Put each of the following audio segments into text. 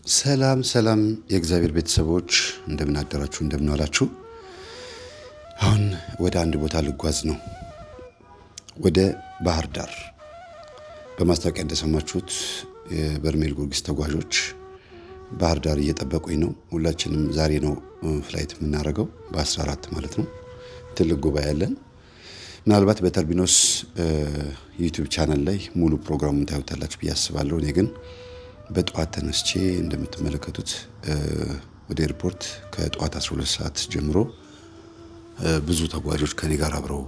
ሰላም ሰላም የእግዚአብሔር ቤተሰቦች እንደምን አደራችሁ እንደምን ዋላችሁ። አሁን ወደ አንድ ቦታ ልጓዝ ነው። ወደ ባህር ዳር። በማስታወቂያ እንደሰማችሁት የበርሜል ጊዮርጊስ ተጓዦች ባህር ዳር እየጠበቁኝ ነው። ሁላችንም ዛሬ ነው ፍላይት የምናደርገው በ14 ማለት ነው። ትልቅ ጉባኤ አለን። ምናልባት በተርቢኖስ ዩቲዩብ ቻናል ላይ ሙሉ ፕሮግራሙን ታዩታላችሁ ብዬ አስባለሁ። እኔ ግን በጠዋት ተነስቼ እንደምትመለከቱት ወደ ኤርፖርት ከጠዋት 12 ሰዓት ጀምሮ ብዙ ተጓዦች ከኔ ጋር አብረው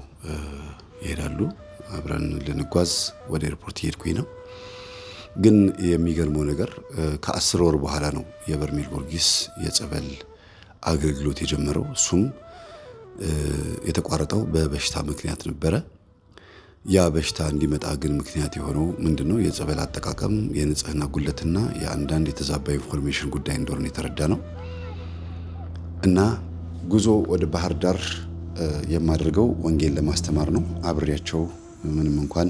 ይሄዳሉ። አብረን ልንጓዝ ወደ ኤርፖርት እየሄድኩኝ ነው። ግን የሚገርመው ነገር ከ10 ወር በኋላ ነው የበርሜል ጊዮርጊስ የጸበል አገልግሎት የጀመረው። እሱም የተቋረጠው በበሽታ ምክንያት ነበረ። ያ በሽታ እንዲመጣ ግን ምክንያት የሆነው ምንድነው? የጸበል አጠቃቀም፣ የንጽህና ጉድለትና የአንዳንድ የተዛባ ኢንፎርሜሽን ጉዳይ እንደሆነ የተረዳ ነው። እና ጉዞ ወደ ባህር ዳር የማደርገው ወንጌል ለማስተማር ነው። አብሬያቸው ምንም እንኳን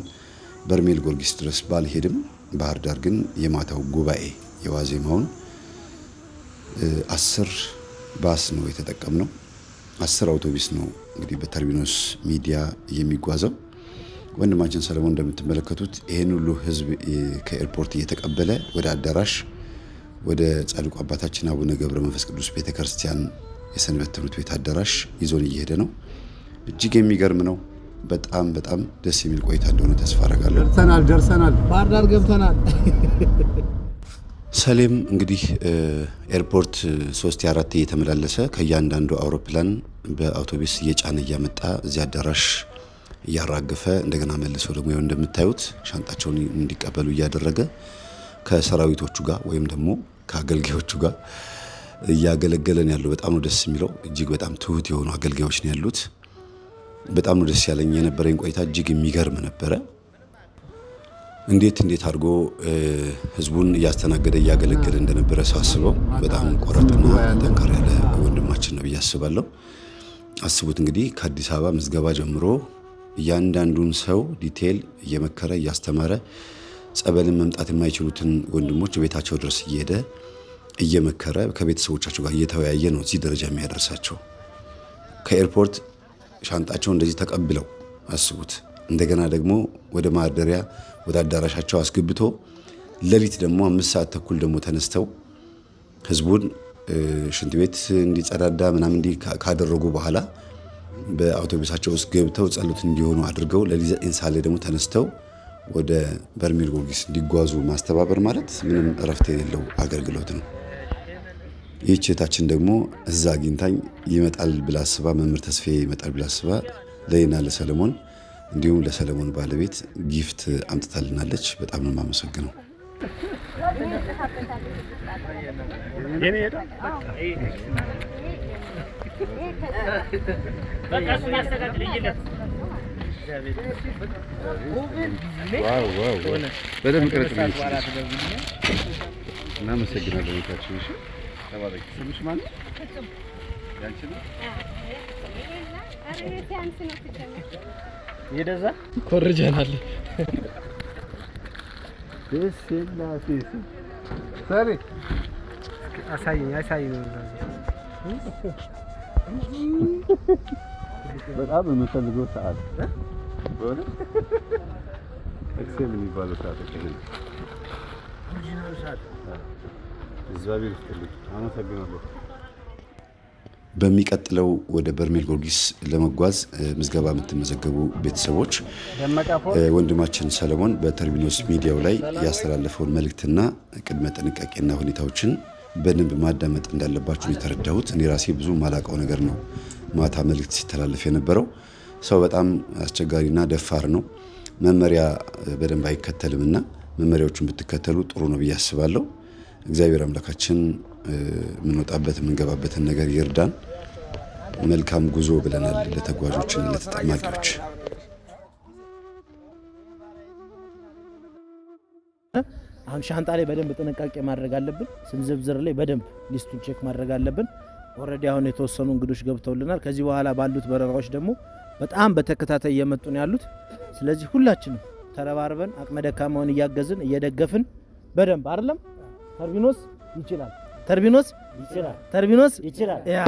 በርሜል ጊዮርጊስ ድረስ ባልሄድም ባህር ዳር ግን የማታው ጉባኤ የዋዜማውን 10 ባስ ነው የተጠቀምነው። 10 አውቶቡስ ነው እንግዲህ በተርቢኖስ ሚዲያ የሚጓዘው። ወንድማችን ሰለሞን እንደምትመለከቱት ይሄን ሁሉ ህዝብ ከኤርፖርት እየተቀበለ ወደ አዳራሽ ወደ ጻድቁ አባታችን አቡነ ገብረ መንፈስ ቅዱስ ቤተክርስቲያን የሰንበት ትምህርት ቤት አዳራሽ ይዞን እየሄደ ነው። እጅግ የሚገርም ነው። በጣም በጣም ደስ የሚል ቆይታ እንደሆነ ተስፋ አደርጋለሁ። ደርሰናል፣ ባህር ዳር ገብተናል። ሰሌም እንግዲህ ኤርፖርት 3-4 እየተመላለሰ ከእያንዳንዱ አውሮፕላን በአውቶቡስ እየጫነ እያመጣ እዚህ አዳራሽ እያራገፈ እንደገና መልሶ ደግሞ ይኸው እንደምታዩት ሻንጣቸውን እንዲቀበሉ እያደረገ ከሰራዊቶቹ ጋር ወይም ደግሞ ከአገልጋዮቹ ጋር እያገለገለን ያለው በጣም ነው ደስ የሚለው። እጅግ በጣም ትሁት የሆኑ አገልጋዮች ነው ያሉት። በጣም ነው ደስ ያለኝ። የነበረኝ ቆይታ እጅግ የሚገርም ነበረ። እንዴት አድርጎ ህዝቡን እያስተናገደ እያገለገለ እንደነበረ ሳስበው በጣም ቆራጥና ጠንካራ ያለ ወንድማችን ነው ብዬ አስባለሁ። አስቡት እንግዲህ ከአዲስ አበባ ምዝገባ ጀምሮ እያንዳንዱን ሰው ዲቴል እየመከረ እያስተማረ ጸበልን መምጣት የማይችሉትን ወንድሞች ቤታቸው ድረስ እየሄደ እየመከረ ከቤተሰቦቻቸው ጋር እየተወያየ ነው እዚህ ደረጃ የሚያደርሳቸው። ከኤርፖርት ሻንጣቸው እንደዚህ ተቀብለው አስቡት። እንደገና ደግሞ ወደ ማደሪያ ወደ አዳራሻቸው አስገብቶ ሌሊት ደግሞ 5 ሰዓት ተኩል ደግሞ ተነስተው ህዝቡን ሽንት ቤት እንዲጸዳዳ ምናምን እንዲ ካደረጉ በኋላ በአውቶቡሳቸው ውስጥ ገብተው ጸሎት እንዲሆኑ አድርገው ለሊት 9 ሰዓት ላይ ደግሞ ተነስተው ወደ በርሜል ጊዮርጊስ እንዲጓዙ ማስተባበር ማለት ምንም እረፍት የሌለው አገልግሎት ነው። ይህች እህታችን ደግሞ እዛ አግኝታኝ ይመጣል ብላ አስባ መምህር ተስፋዬ ይመጣል ብላ አስባ ለኔና ለሰለሞን እንዲሁም ለሰለሞን ባለቤት ጊፍት አምጥታልናለች። በጣም ነው የማመሰግነው። በደንብ ቅረጽ ነው። እናመሰግናለን ቤታችን። እሺ ተባረክ። ስምሽ ማን ነው? ያንቺ ነው? ይደዛ ኮርጀናል። ደስ ይላል። ሰሪ አሳይኝ። በጣም የምፈልገው ሰዓት በሆነ ኤክሴል የሚባለው ሰዓት ነው። እግዚአብሔር ይስጥልኝ። አመሰግናለሁ። በሚቀጥለው ወደ በርሜል ጊዮርጊስ ለመጓዝ ምዝገባ የምትመዘገቡ ቤተሰቦች ወንድማችን ሰለሞን በተርቢኖስ ሚዲያው ላይ ያስተላለፈውን መልእክትና ቅድመ ጥንቃቄና ሁኔታዎችን በደንብ ማዳመጥ እንዳለባችሁ የተረዳሁት። እኔ ራሴ ብዙ ማላውቀው ነገር ነው ማታ መልእክት ሲተላለፍ የነበረው። ሰው በጣም አስቸጋሪና ደፋር ነው። መመሪያ በደንብ አይከተልምና መመሪያዎቹን ብትከተሉ ጥሩ ነው ብዬ አስባለሁ። እግዚአብሔር አምላካችን የምንወጣበት የምንገባበትን ነገር ይርዳን። መልካም ጉዞ ብለናል ለተጓዦችና ለተጠማቂዎች። አሁን ሻንጣ ላይ በደንብ ጥንቃቄ ማድረግ አለብን። ስም ዝርዝር ላይ በደንብ ሊስቱን ቼክ ማድረግ አለብን። ኦሬዲ አሁን የተወሰኑ እንግዶች ገብተውልናል። ከዚህ በኋላ ባሉት በረራዎች ደግሞ በጣም በተከታታይ እየመጡ ነው ያሉት። ስለዚህ ሁላችንም ተረባርበን አቅመ ደካማውን እያገዝን እየደገፍን በደንብ አይደለም ተርቢኖስ ይችላል። ተርቢኖስ ይችላል። ተርቢኖስ ይችላል። ያ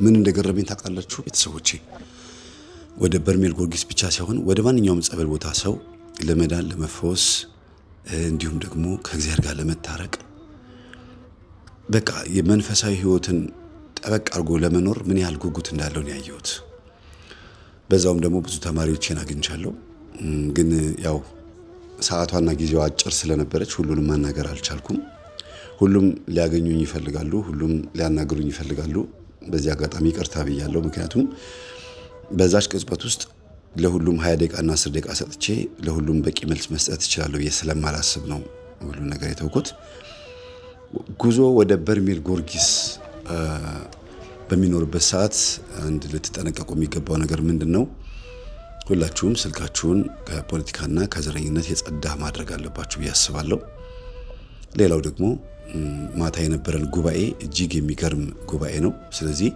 ምን እንደገረመኝ ታውቃላችሁ ቤተሰቦቼ? ወደ በርሜል ጊዮርጊስ ብቻ ሳይሆን ወደ ማንኛውም ጸበል ቦታ ሰው ለመዳን ለመፈወስ እንዲሁም ደግሞ ከእግዚአብሔር ጋር ለመታረቅ በቃ የመንፈሳዊ ሕይወትን ጠበቅ አድርጎ ለመኖር ምን ያህል ጉጉት እንዳለው ነው ያየሁት። በዛውም ደግሞ ብዙ ተማሪዎችን አግኝቻለሁ። ግን ያው ሰዓቷና ጊዜዋ አጭር ስለነበረች ሁሉንም ማናገር አልቻልኩም። ሁሉም ሊያገኙኝ ይፈልጋሉ፣ ሁሉም ሊያናግሩኝ ይፈልጋሉ። በዚህ አጋጣሚ ይቅርታ ብያለሁ። ምክንያቱም በዛች ቅጽበት ውስጥ ለሁሉም 20 ደቂቃና 10 ደቂቃ ሰጥቼ ለሁሉም በቂ መልስ መስጠት እችላለሁ ብዬ ስለማላስብ ነው ሁሉም ነገር የተውኩት። ጉዞ ወደ በርሜል ጊዮርጊስ በሚኖርበት ሰዓት አንድ ልትጠነቀቁ የሚገባው ነገር ምንድን ነው? ሁላችሁም ስልካችሁን ከፖለቲካና ከዘረኝነት የጸዳ ማድረግ አለባችሁ ብዬ አስባለሁ። ሌላው ደግሞ ማታ የነበረን ጉባኤ እጅግ የሚገርም ጉባኤ ነው። ስለዚህ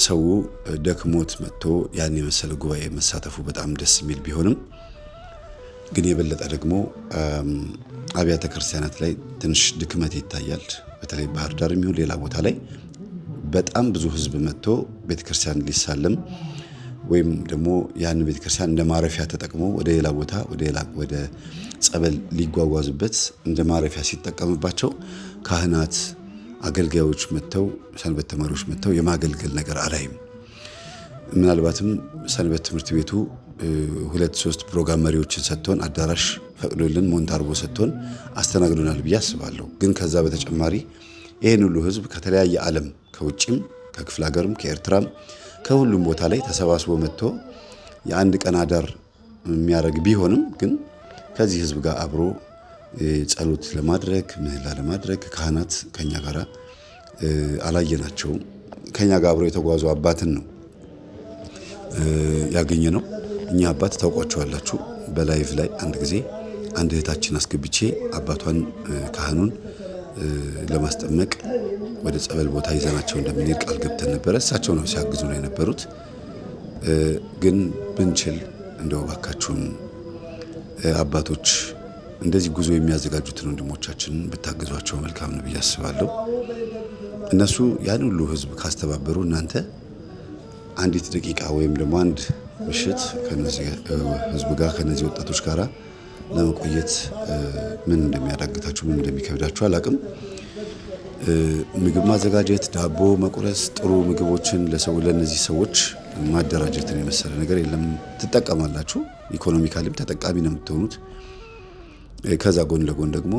ሰው ደክሞት መጥቶ ያን የመሰለ ጉባኤ መሳተፉ በጣም ደስ የሚል ቢሆንም ግን የበለጠ ደግሞ አብያተ ክርስቲያናት ላይ ትንሽ ድክመት ይታያል። በተለይ ባህር ዳር የሚሆን ሌላ ቦታ ላይ በጣም ብዙ ሕዝብ መጥቶ ቤተክርስቲያን ሊሳለም ወይም ደግሞ ያን ቤተክርስቲያን እንደ ማረፊያ ተጠቅሞ ወደ ሌላ ቦታ ወደ ጸበል ሊጓጓዝበት እንደ ማረፊያ ሲጠቀምባቸው ካህናት፣ አገልጋዮች መጥተው ሰንበት ተማሪዎች መጥተው የማገልገል ነገር አላይም። ምናልባትም ሰንበት ትምህርት ቤቱ 2-3 ፕሮግራም መሪዎችን ሰጥቶን አዳራሽ ፈቅዶልን ሞንታርቦ ሰጥቶን አስተናግዶናል ብዬ አስባለሁ። ግን ከዛ በተጨማሪ ይህን ሁሉ ህዝብ ከተለያየ ዓለም ከውጭም ከክፍለ ሀገርም ከኤርትራም ከሁሉም ቦታ ላይ ተሰባስቦ መጥቶ የአንድ ቀን አዳር የሚያደርግ ቢሆንም ግን ከዚህ ህዝብ ጋር አብሮ ጸሎት ለማድረግ ምህላ ለማድረግ ካህናት ከኛ ጋር አላየናቸውም። ከኛ ጋር አብሮ የተጓዙ አባትን ነው ያገኘ ነው። እኛ አባት ታውቋቸዋላችሁ። በላይቭ ላይ አንድ ጊዜ አንድ እህታችን አስገብቼ አባቷን ካህኑን ለማስጠመቅ ወደ ጸበል ቦታ ይዘናቸው እንደምንሄድ ቃል ገብተን ነበረ። እሳቸው ነው ሲያግዙ ነው የነበሩት። ግን ብንችል እንደው እባካችሁን አባቶች እንደዚህ ጉዞ የሚያዘጋጁትን ወንድሞቻችንን ብታግዟቸው መልካም ነው ብዬ አስባለሁ። እነሱ ያን ሁሉ ህዝብ ካስተባበሩ እናንተ አንዲት ደቂቃ ወይም ደግሞ አንድ ምሽት ከነዚህ ህዝብ ጋር ከነዚህ ወጣቶች ጋር ለመቆየት ምን እንደሚያዳግታችሁ ምን እንደሚከብዳችሁ አላቅም። ምግብ ማዘጋጀት፣ ዳቦ መቁረስ፣ ጥሩ ምግቦችን ለእነዚህ ሰዎች ማደራጀትን የመሰለ ነገር የለም። ትጠቀማላችሁ፣ ኢኮኖሚካሊም ተጠቃሚ ነው የምትሆኑት። ከዛ ጎን ለጎን ደግሞ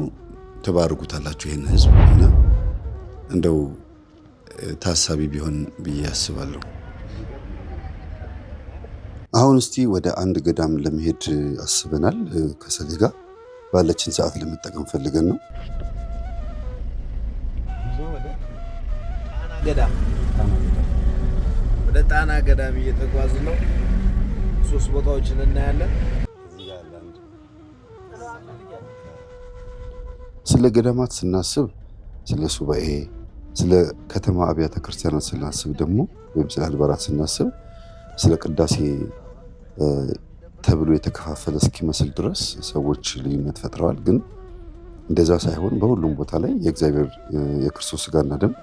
ተባርኩታላችሁ ይሄን ህዝብ እና እንደው ታሳቢ ቢሆን ብዬ አስባለሁ። አሁን እስቲ ወደ አንድ ገዳም ለመሄድ አስበናል። ከሰሌ ጋር ባለችን ሰዓት ለመጠቀም ፈልገን ነው። ወደ ጣና ገዳም እየተጓዝ ነው። 3 ቦታዎችን እናያለን። ስለ ገዳማት ስናስብ ስለ ሱባኤ፣ ስለ ከተማ አብያተ ክርስቲያናት ስናስብ ደግሞ ወይም ስለ አድባራት ስናስብ ስለ ቅዳሴ ተብሎ የተከፋፈለ እስኪመስል ድረስ ሰዎች ልዩነት ፈጥረዋል። ግን እንደዛ ሳይሆን በሁሉም ቦታ ላይ የእግዚአብሔር የክርስቶስ ስጋና ደም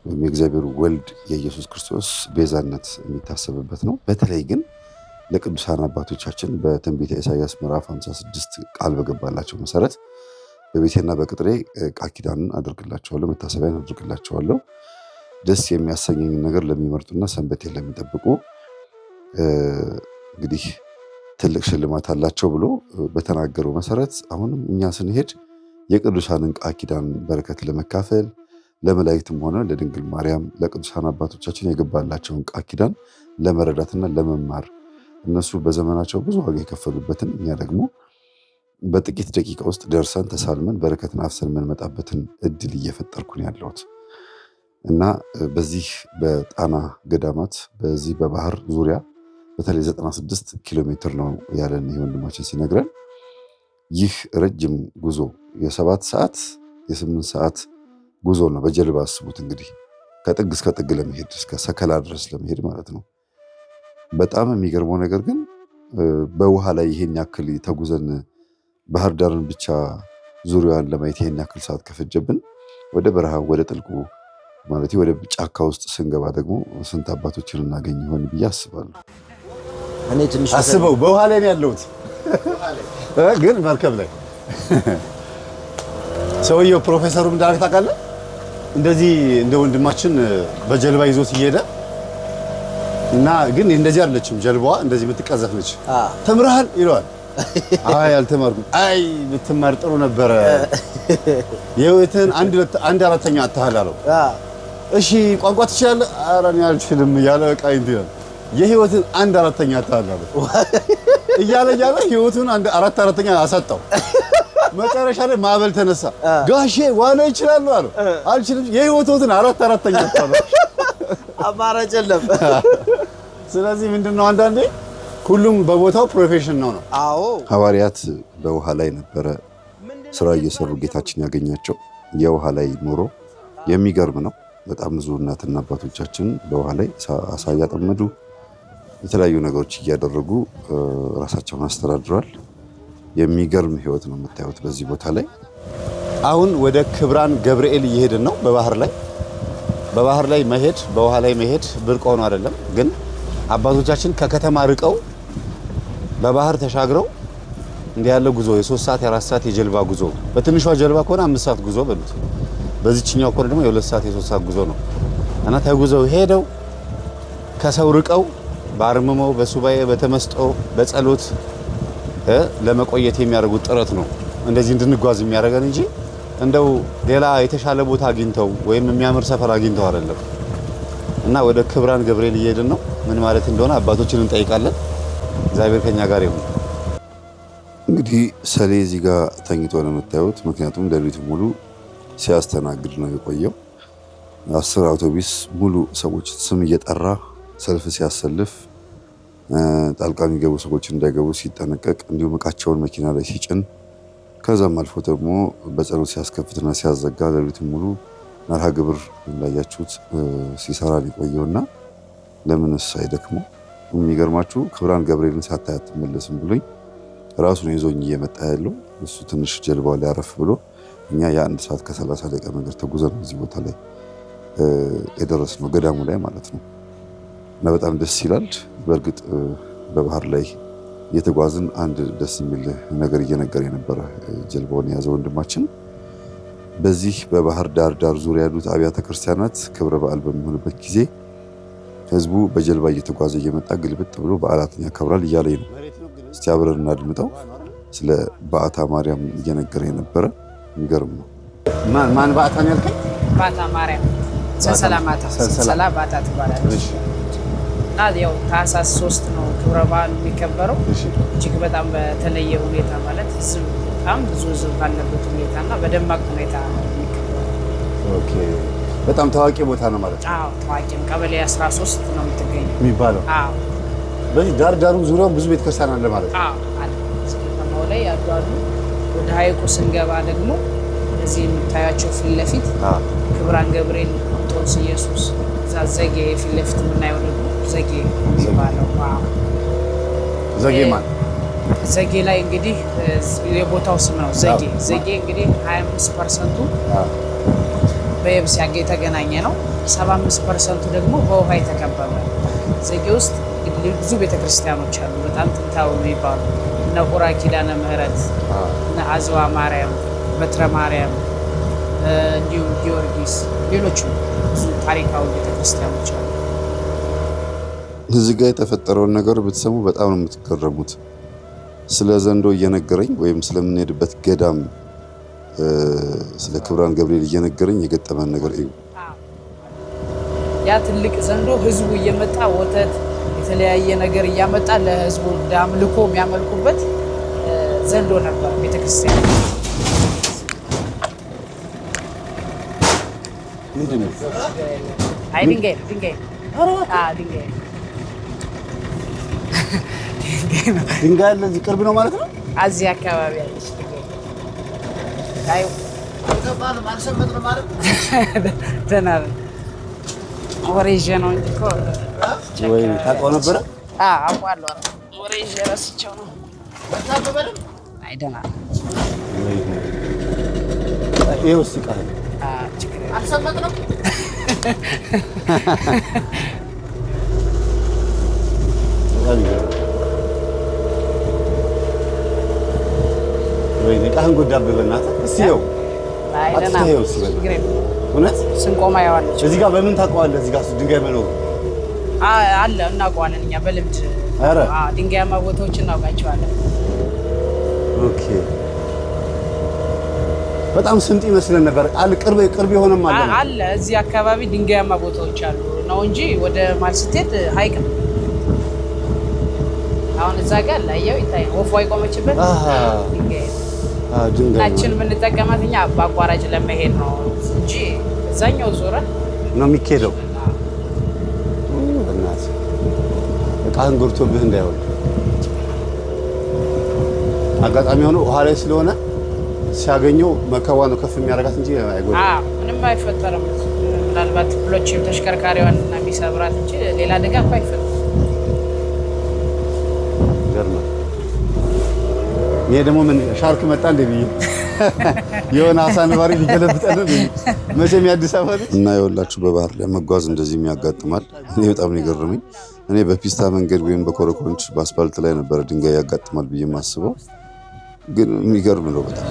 ወይም የእግዚአብሔር ወልድ የኢየሱስ ክርስቶስ ቤዛነት የሚታሰብበት ነው። በተለይ ግን ለቅዱሳን አባቶቻችን በትንቢተ ኢሳይያስ ምዕራፍ 56 ቃል በገባላቸው መሰረት በቤቴና በቅጥሬ ቃል ኪዳንን አደርግላቸዋለሁ፣ መታሰቢያን አደርግላቸዋለሁ፣ ደስ የሚያሰኘኝ ነገር ለሚመርጡና ሰንበቴን ለሚጠብቁ እንግዲህ ትልቅ ሽልማት አላቸው ብሎ በተናገረው መሰረት አሁንም እኛ ስንሄድ የቅዱሳንን ቃል ኪዳን በረከት ለመካፈል ለመላእክትም ሆነ ለድንግል ማርያም ለቅዱሳን አባቶቻችን የገባላቸውን ቃል ኪዳን ለመረዳትና ለመማር እነሱ በዘመናቸው ብዙ ዋጋ የከፈሉበትን እኛ ደግሞ በጥቂት ደቂቃ ውስጥ ደርሰን ተሳልመን በረከትን አፍሰን የምንመጣበትን እድል እየፈጠርኩን ያለሁት እና በዚህ በጣና ገዳማት በዚህ በባህር ዙሪያ በተለይ 96 ኪሎ ሜትር ነው ያለን ወንድማችን ሲነግረን። ይህ ረጅም ጉዞ የ7 ሰዓት የ8 ሰዓት ጉዞ ነው። በጀልባ አስቡት እንግዲህ ከጥግ እስከ ጥግ ለመሄድ እስከ ሰከላ ድረስ ለመሄድ ማለት ነው። በጣም የሚገርመው ነገር ግን በውሃ ላይ ይሄን ያክል ተጉዘን ባህር ዳርን ብቻ ዙሪያዋን ለማየት ይሄን ያክል ሰዓት ከፈጀብን ወደ በረሃ ወደ ጥልቁ ማለት ወደ ጫካ ውስጥ ስንገባ ደግሞ ስንት አባቶችን እናገኝ ይሆን ብዬ አስባለሁ። እኔ ትንሽ አስበው በውሃ ላይ ነው ያለሁት ግን መርከብ ላይ ሰውየው ፕሮፌሰሩ እንዳልክ ታውቃለህ እንደዚህ እንደ ወንድማችን በጀልባ ይዞት እየሄደ እና ግን እንደዚህ አይደለችም ጀልባዋ እንደዚህ የምትቀዘፍ ነች ተምረሃል ይለዋል አይ አልተማርኩም አይ ብትማር ጥሩ ነበረ የህይወትን አንድ አራተኛ አታህል አለው እሺ ቋንቋ ትችላለህ ኧረ እኔ አልችልም እያለ በቃ እንዲያል የህይወትን አንድ አራተኛ አታህል አለው እያለ ህይወቱን አንድ አራተኛ አሳጣው መጨረሻ ላይ ማዕበል ተነሳ ጋሼ ዋና ይችላል አለው አልችልም የህይወትን አራተኛ አታህል አማራጭ የለም ስለዚህ ምንድነው አንዳንዴ ሁሉም በቦታው ፕሮፌሽን ነው አዎ ሐዋርያት በውሃ ላይ ነበረ ስራ እየሰሩ ጌታችን ያገኛቸው የውሃ ላይ ኑሮ የሚገርም ነው በጣም ብዙ እናትና አባቶቻችን በውሃ ላይ አሳ እያጠመዱ የተለያዩ ነገሮች እያደረጉ ራሳቸውን አስተዳድረዋል የሚገርም ህይወት ነው የምታዩት በዚህ ቦታ ላይ አሁን ወደ ክብራን ገብርኤል እየሄድን ነው በባህር ላይ መሄድ በውሃ ላይ መሄድ ብርቅ ሆኖ አይደለም ግን አባቶቻችን ከከተማ ርቀው በባህር ተሻግረው እንዲህ ያለ ጉዞ የ3 ሰዓት የ4 ሰዓት የጀልባ ጉዞ በትንሿ ጀልባ ከሆነ 5 ሰዓት ጉዞ በሉት በዚህኛው ከሆነ ደግሞ የ2 ሰዓት የ3 ሰዓት ጉዞ ነው እና ተጉዘው ሄደው ከሰው ርቀው በአርምመው በሱባኤ በተመስጦ በጸሎት ለመቆየት የሚያደርጉት ጥረት ነው እንደዚህ እንድንጓዝ የሚያደርገን እንጂ እንደው ሌላ የተሻለ ቦታ አግኝተው ወይም የሚያምር ሰፈር አግኝተው አይደለም እና ወደ ክብራን ገብርኤል እየሄድን ነው ምን ማለት እንደሆነ አባቶችን እንጠይቃለን እግዚአብሔር ከኛ ጋር ይሁን እንግዲህ ሰሌ እዚህ ጋር ተኝቶ ነው የምታዩት ምክንያቱም ሌሊቱ ሙሉ ሲያስተናግድ ነው የቆየው 10 አውቶቡስ ሙሉ ሰዎች ስም እየጠራ ሰልፍ ሲያሰልፍ ጣልቃ የሚገቡ ሰዎች እንዳይገቡ ሲጠነቀቅ እንዲሁም እቃቸውን መኪና ላይ ሲጭን ከዛም አልፎ ደግሞ በጸሎት ሲያስከፍትና ሲያዘጋ ሌሊቱ ሙሉ መርሃ ግብር እንዳያችሁት ሲሰራ የቆየውና ለምንስ አይደክሙ የሚገርማችሁ ክብራን ገብርኤልን ሳታይ አትመለስም ብሎኝ ራሱን ይዞኝ እየመጣ ያለው እሱ ትንሽ ጀልባው ላይ አረፍ ብሎ እኛ የ1 ሰዓት ከ30 ደቂቃ መንገድ ተጉዘን እዚህ ቦታ ላይ የደረስነው ገዳሙ ላይ ማለት ነው እና በጣም ደስ ይላል በእርግጥ በባህር ላይ እየተጓዝን አንድ ደስ የሚል ነገር እየነገረ የነበረ ጀልባውን የያዘ ወንድማችን በዚህ በባህር ዳር ዙሪያ ያሉት አብያተ ክርስቲያናት ክብረ በዓል በሚሆንበት ጊዜ ህዝቡ በጀልባ እየተጓዘ እየመጣ ግልብጥ ብሎ በዓላትን ያከብራል እያለኝ ነው እስቲ አብረን እናድምጠው ስለ በዓታ ማርያም እየነገረ የነበረ የሚገርም ነው ማን በዓታ ነው ያልከኝ በዓታ ማርያም ሰንሰላ በዓታ ትባላለች እና ያው ታህሳስ 3 ነው ክብረ በዓሉ የሚከበረው እጅግ በጣም በተለየ ሁኔታ ማለት በጣም ብዙ ህዝብ ባለበት ሁኔታና በደማቅ ሁኔታ ነው የሚከበረው ኦኬ በጣም ታዋቂ ቦታ ነው ማለት ነው አዎ ታዋቂ ቀበሌ 13 ነው የምትገኘው የሚባለው አዎ በዚህ ዳሩ ዙሪያውን ብዙ ቤተክርስቲያን አለ ማለት ነው አዎ አለ ከተማው ላይ ያሉ ወደ ሐይቁ ስንገባ ደግሞ እዚህ የምታያቸው ፊት ለፊት ክብራን ገብርኤል ጦስ ኢየሱስ ዘጌ ፊት ለፊት የምናየው ደግሞ ዘጌ የሚባለው ዘጌ ማለት ዘጌ ላይ እንግዲህ የቦታው ስም ነው ዘጌ እንግዲህ 25% በየብስ የተገናኘ ነው 75% ደግሞ በውሃ የተከበበ ዘጌ ውስጥ ብዙ ቤተክርስቲያኖች አሉ በጣም ጥንታዊ የሚባሉ እነ ቁራ ኪዳነ ምህረት እነ አዝዋ ማርያም በትረ ማርያም እንዲሁም ጊዮርጊስ ሌሎችም ብዙ ታሪካዊ ቤተክርስቲያኖች አሉ እዚህ ጋር የተፈጠረውን ነገር ብትሰሙ በጣም ነው የምትገረሙት ስለ ዘንዶ እየነገረኝ ወይም ስለምንሄድበት ገዳም ስለ ክብራን ገብርኤል እየነገረኝ የገጠመን ነገር እዩ ያ ትልቅ ዘንዶ ህዝቡ እየመጣ ወተት የተለያየ ነገር እያመጣ ለህዝቡ ዳምልኮ የሚያመልኩበት ዘንዶ ነበር ቤተክርስቲያን ምንድነው አይ ድንጋይ ድንጋይ ለዚህ ቅርብ ነው ማለት ነው እዚህ አካባቢ ያለች ድንጋይ አይ ተባለ ማንሰመጥ ነው ማለት ተናረ ወሬጀ ነው እንጂ እኮ ወይ ታውቀው ነበረ አውቃለሁ ወሬጀ ረስቸው ነው አይ ደህና ይኸው እስኪ ቃል አልሰማጥነው ወይ ቃህን ጎዳብህ በእናትህ። እስኪ ይኸው አትተኸው እስኪ በል እውነት ስንቆማ ያዋለች እዚህ ጋር በምን ታውቀዋለህ? እዚህ ጋር ድንጋይ መኖሩ አለ እናውቀዋለን እኛ በልምድ። ኧረ ድንጋያማ ቦታዎችን እናውቃቸዋለን። ኦኬ በጣም ስምጥ ይመስለን ነበር። ቅርብ የሆነም አለ እዚህ አካባቢ ድንጋያማ ቦታዎች አሉ ነው እንጂ ወደ ማል ስትሄድ ሀይቅ ነው። አሁን እዛ ጋር ላየው ይታያል። ወፏ የቆመችበት ድንጋያችን የምንጠቀማት እኛ በአቋራጭ ለመሄድ ነው እንጂ እዛኛው ዞረ ነው የሚካሄደው። እናትህ እቃህን ጎድቶብህ እንዳይሆን አጋጣሚ ሆኖ ውሃ ላይ ስለሆነ ሲያገኘው መከዋ ነው ከፍ የሚያደርጋት እንጂ አይጎዳም። ምንም አይፈጠርም። ምናልባት ብሎችም ተሽከርካሪዋን እና የሚሰብራት እንጂ ሌላ አደጋ እኮ አይፈጠርም። ገርማ ይሄ ደግሞ ምን ሻርክ መጣ እንደ ብዬ የሆነ አሳ ነባሪ ሊገለብጠን ነው መቼም የአዲስ አበባ ልጅ እና የወላችሁ በባህር ላይ መጓዝ እንደዚህ ያጋጥማል። እኔ በጣም ነው የገረመኝ። እኔ በፒስታ መንገድ ወይም በኮረኮንች በአስፋልት ላይ ነበረ ድንጋይ ያጋጥማል ብዬ የማስበው፣ ግን የሚገርም ነው በጣም።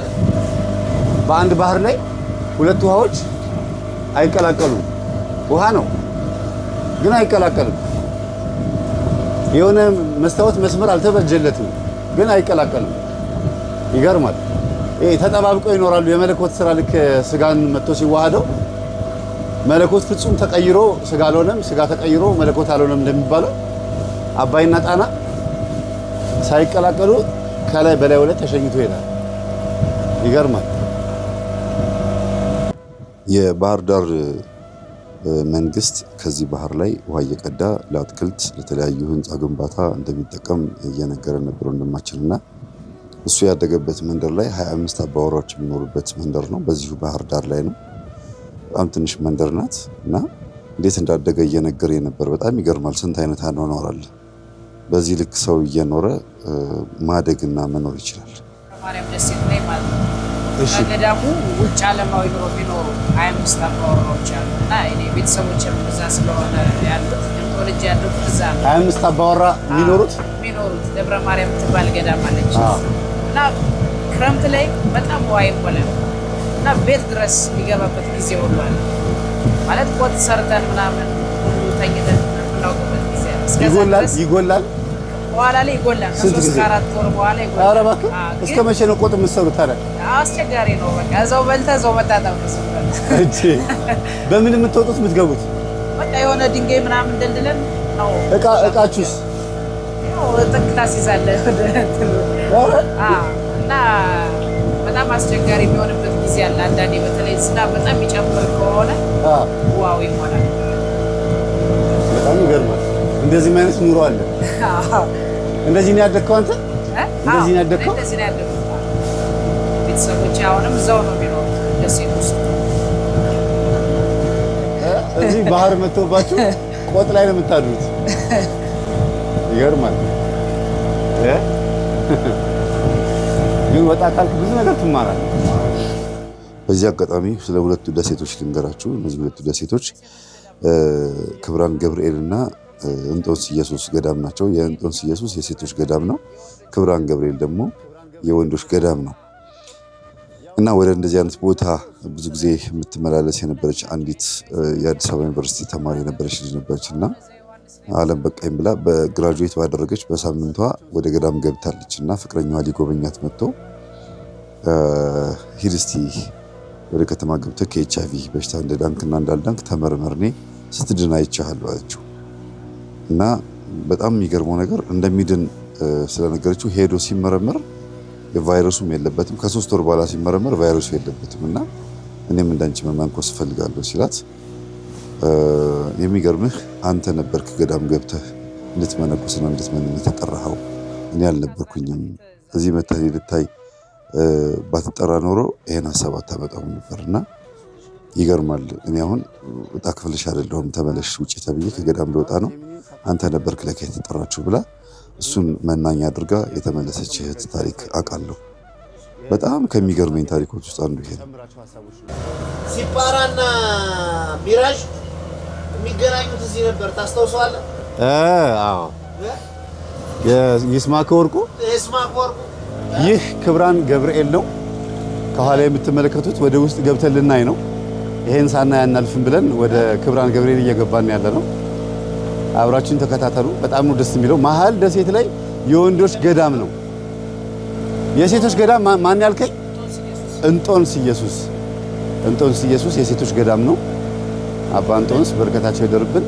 በአንድ ባህር ላይ ሁለት ውሃዎች አይቀላቀሉም። ውሃ ነው ግን አይቀላቀልም። የሆነ መስታወት መስመር አልተበጀለትም ግን አይቀላቀልም። ይገርማል። ተጠባብቀው ይኖራሉ። የመለኮት ስራ ልክ ስጋን መጥቶ ሲዋሃደው መለኮት ፍጹም ተቀይሮ ስጋ አልሆነም፣ ስጋ ተቀይሮ መለኮት አልሆነም እንደሚባለው አባይና ጣና ሳይቀላቀሉ ከላይ በላይ ወለ ተሸኝቶ ይላል። ይገርማል። የባህር ዳር መንግስት ከዚህ ባህር ላይ ውሃ እየቀዳ ለአትክልት ለተለያዩ ህንፃ ግንባታ እንደሚጠቀም እየነገረ ነበር ወንድማችንና እሱ ያደገበት መንደር ላይ 25 አባወራዎች የሚኖሩበት መንደር ነው። በዚሁ ባህር ዳር ላይ ነው። በጣም ትንሽ መንደር ናት እና እንዴት እንዳደገ እየነገረ ነበር። በጣም ይገርማል። ስንት አይነት አኗኗር አለ። በዚህ ልክ ሰው እየኖረ ማደግና መኖር ይችላል። ማርያም ደሴት ላይ ማለት ነው። ከገዳሙ ውጭ ዓለማዊ ኑሮ ቢኖሩ 25 አባወራዎች አሉ እና እኔ ቤተሰቦቼም እዛ ስለሆነ ያሉት ወልጄ ያሉት እዛ ነው። 25 አባወራ የሚኖሩት ደብረ ማርያም ትባል ገዳም አለች እና ክረምት ላይ በጣም ውሃ ይሞላል እና ቤት ድረስ የሚገባበት ጊዜ ሁሉ አለ። ማለት ቆጥ ሰርተን ምናምን ሁሉ ተኝተን የምናውቅበት ጊዜ ይጎላል። በኋላ ላይ ይጎላል። ከ3 ከ4 ወር በኋላ ይጎላል። ኧረ እባክህ እስከ መቼ ነው ቆጥ የምትሰሩት ታዲያ? አስቸጋሪ ነው። በቃ እዛው በልተህ እዛው መጣጣም ነው። በምን የምትወጡት የምትገቡት? በቃ የሆነ ድንጋይ ምናምን ደልድለን ነው። እቃችሁስ? ያው ጥቅ ታስይዛለህ እና በጣም አስቸጋሪ የሚሆንበት ጊዜ አለ። አንዳንዴ በተለይ ዝናብ በጣም የሚጨምር ከሆነ ዋው ይሞላል። በጣም ይገርማል። እንደዚህም አይነት ኑሮ አለ። እንደዚህ ነው ያደግከው አንተ? እንደዚህ ነው ያደግከው? እንደዚህ ነው ያደግከው። ቤተሰቦቼ አሁንም እዛው ነው የሚኖሩት ደሴት ውስጥ። እዚህ ባህር መጥቶባችሁ ቆጥ ላይ ነው የምታድሩት? ይገርማል። ግን ወጣ ካልክ ብዙ ነገር ትማራለህ። በዚህ አጋጣሚ ስለ ሁለቱ ደሴቶች ልንገራችሁ። እነዚህ ሁለቱ ደሴቶች ክብራን ገብርኤልና እንጦንስ ኢየሱስ ገዳም ናቸው። የእንጦንስ ኢየሱስ የሴቶች ገዳም ነው። ክብራን ገብርኤል ደግሞ የወንዶች ገዳም ነው። እና ወደ እንደዚህ አይነት ቦታ ብዙ ጊዜ የምትመላለስ የነበረች አንዲት የአዲስ አበባ ዩኒቨርሲቲ ተማሪ የነበረች ልጅ ነበረች እና ዓለም በቃኝ ብላ በግራጁዌት ባደረገች በሳምንቷ ወደ ገዳም ገብታለች እና ፍቅረኛዋ ሊጎበኛት መጥቶ ሂድ እስቲ ወደ ከተማ ገብተህ ከኤችአይቪ በሽታ እንደዳንክና እንዳልዳንክ ተመርመርኔ ስትድን አይቻለሁ አለችው። እና በጣም የሚገርመው ነገር እንደሚድን ስለነገረችው ሄዶ ሲመረመር ቫይረሱም የለበትም። ከ3 ወር በኋላ ሲመረመር ቫይረሱ የለበትም እና እኔም እንዳንቺ መመንኮስ እፈልጋለሁ ሲላት፣ የሚገርምህ አንተ ነበርክ ገዳም ገብተህ እንድትመነኮስና እንድትመንን የተጠራኸው፣ እኔ አልነበርኩኝም። እዚህ መተህ ልታይ ባትጠራ ኖሮ ይሄን ሀሳብ አታመጣም ነበርና ይገርማል። እኔ አሁን ወጣ ክፍልሽ አይደለሁም ተመለሽ ውጪ ተብዬ ከገዳም ልወጣ ነው፣ አንተ ነበርክ ለካ የተጠራችሁ ብላ እሱን መናኛ አድርጋ የተመለሰች እህት ታሪክ አውቃለሁ። በጣም ከሚገርመኝ ታሪኮች ውስጥ አንዱ ይሄ ነው። ሲፓራና ሚራዥ የሚገናኙት እዚህ ነበር። ታስታውሰዋለህ? አዎ የይስማዕከ ወርቁ ይህ ክብራን ገብርኤል ነው። ከኋላ የምትመለከቱት ወደ ውስጥ ገብተን ልናይ ነው። ይሄን ሳናይ አናልፍም ብለን ወደ ክብራን ገብርኤል እየገባን ያለ ነው። አብራችሁን ተከታተሉ። በጣም ነው ደስ የሚለው። መሀል ደሴት ላይ የወንዶች ገዳም ነው። የሴቶች ገዳም ማን ያልከኝ? እንጦንስ ኢየሱስ። እንጦንስ ኢየሱስ የሴቶች ገዳም ነው። አባ እንጦንስ በረከታቸው ይደርብን።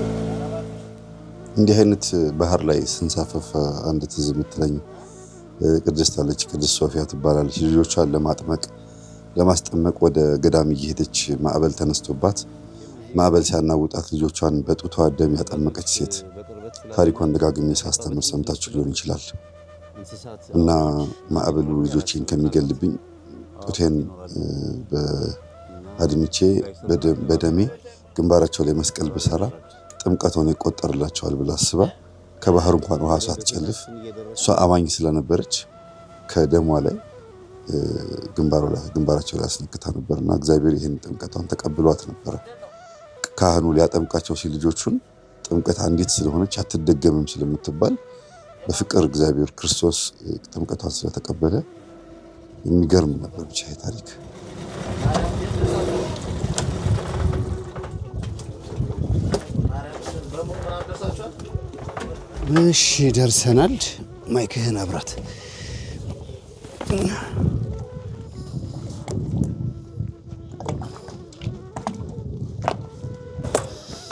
እንዲህ አይነት ባህር ላይ ስንሳፈፍ አንድ ትዝ የምትለኝ ቅድስት አለች። ቅድስት ሶፊያ ትባላለች። ልጆቿን ለማስጠመቅ ወደ ገዳም እየሄደች ማዕበል ተነስቶባት ማዕበል ሲያናውጣት ልጆቿን በጡቷ ደም ያጠመቀች ሴት ታሪኳን ደጋግሜ ሳስተምር ሰምታችሁ ሊሆን ይችላል። እና ማዕበሉ ልጆቼን ከሚገልብኝ ጡቴን አድምቼ በደሜ ግንባራቸው ላይ መስቀል ብሰራ ጥምቀት ሆኖ ይቆጠርላቸዋል ብላ አስባ ከባህር እንኳን ውሃ ሳትጨልፍ እሷ አማኝ ስለነበረች ከደሟ ላይ ግንባራቸው ላይ አስነክታ ነበርና እግዚአብሔር ይህን ጥምቀቷን ተቀብሏት ነበረ። ካህኑ ሊያጠምቃቸው ሲል ልጆቹን ጥምቀት አንዲት ስለሆነች አትደገምም ስለምትባል በፍቅር እግዚአብሔር ክርስቶስ ጥምቀቷን ስለተቀበለ የሚገርም ነበር። ብቻ ታሪክ እሺ፣ ደርሰናል። ማይክህን አብራት።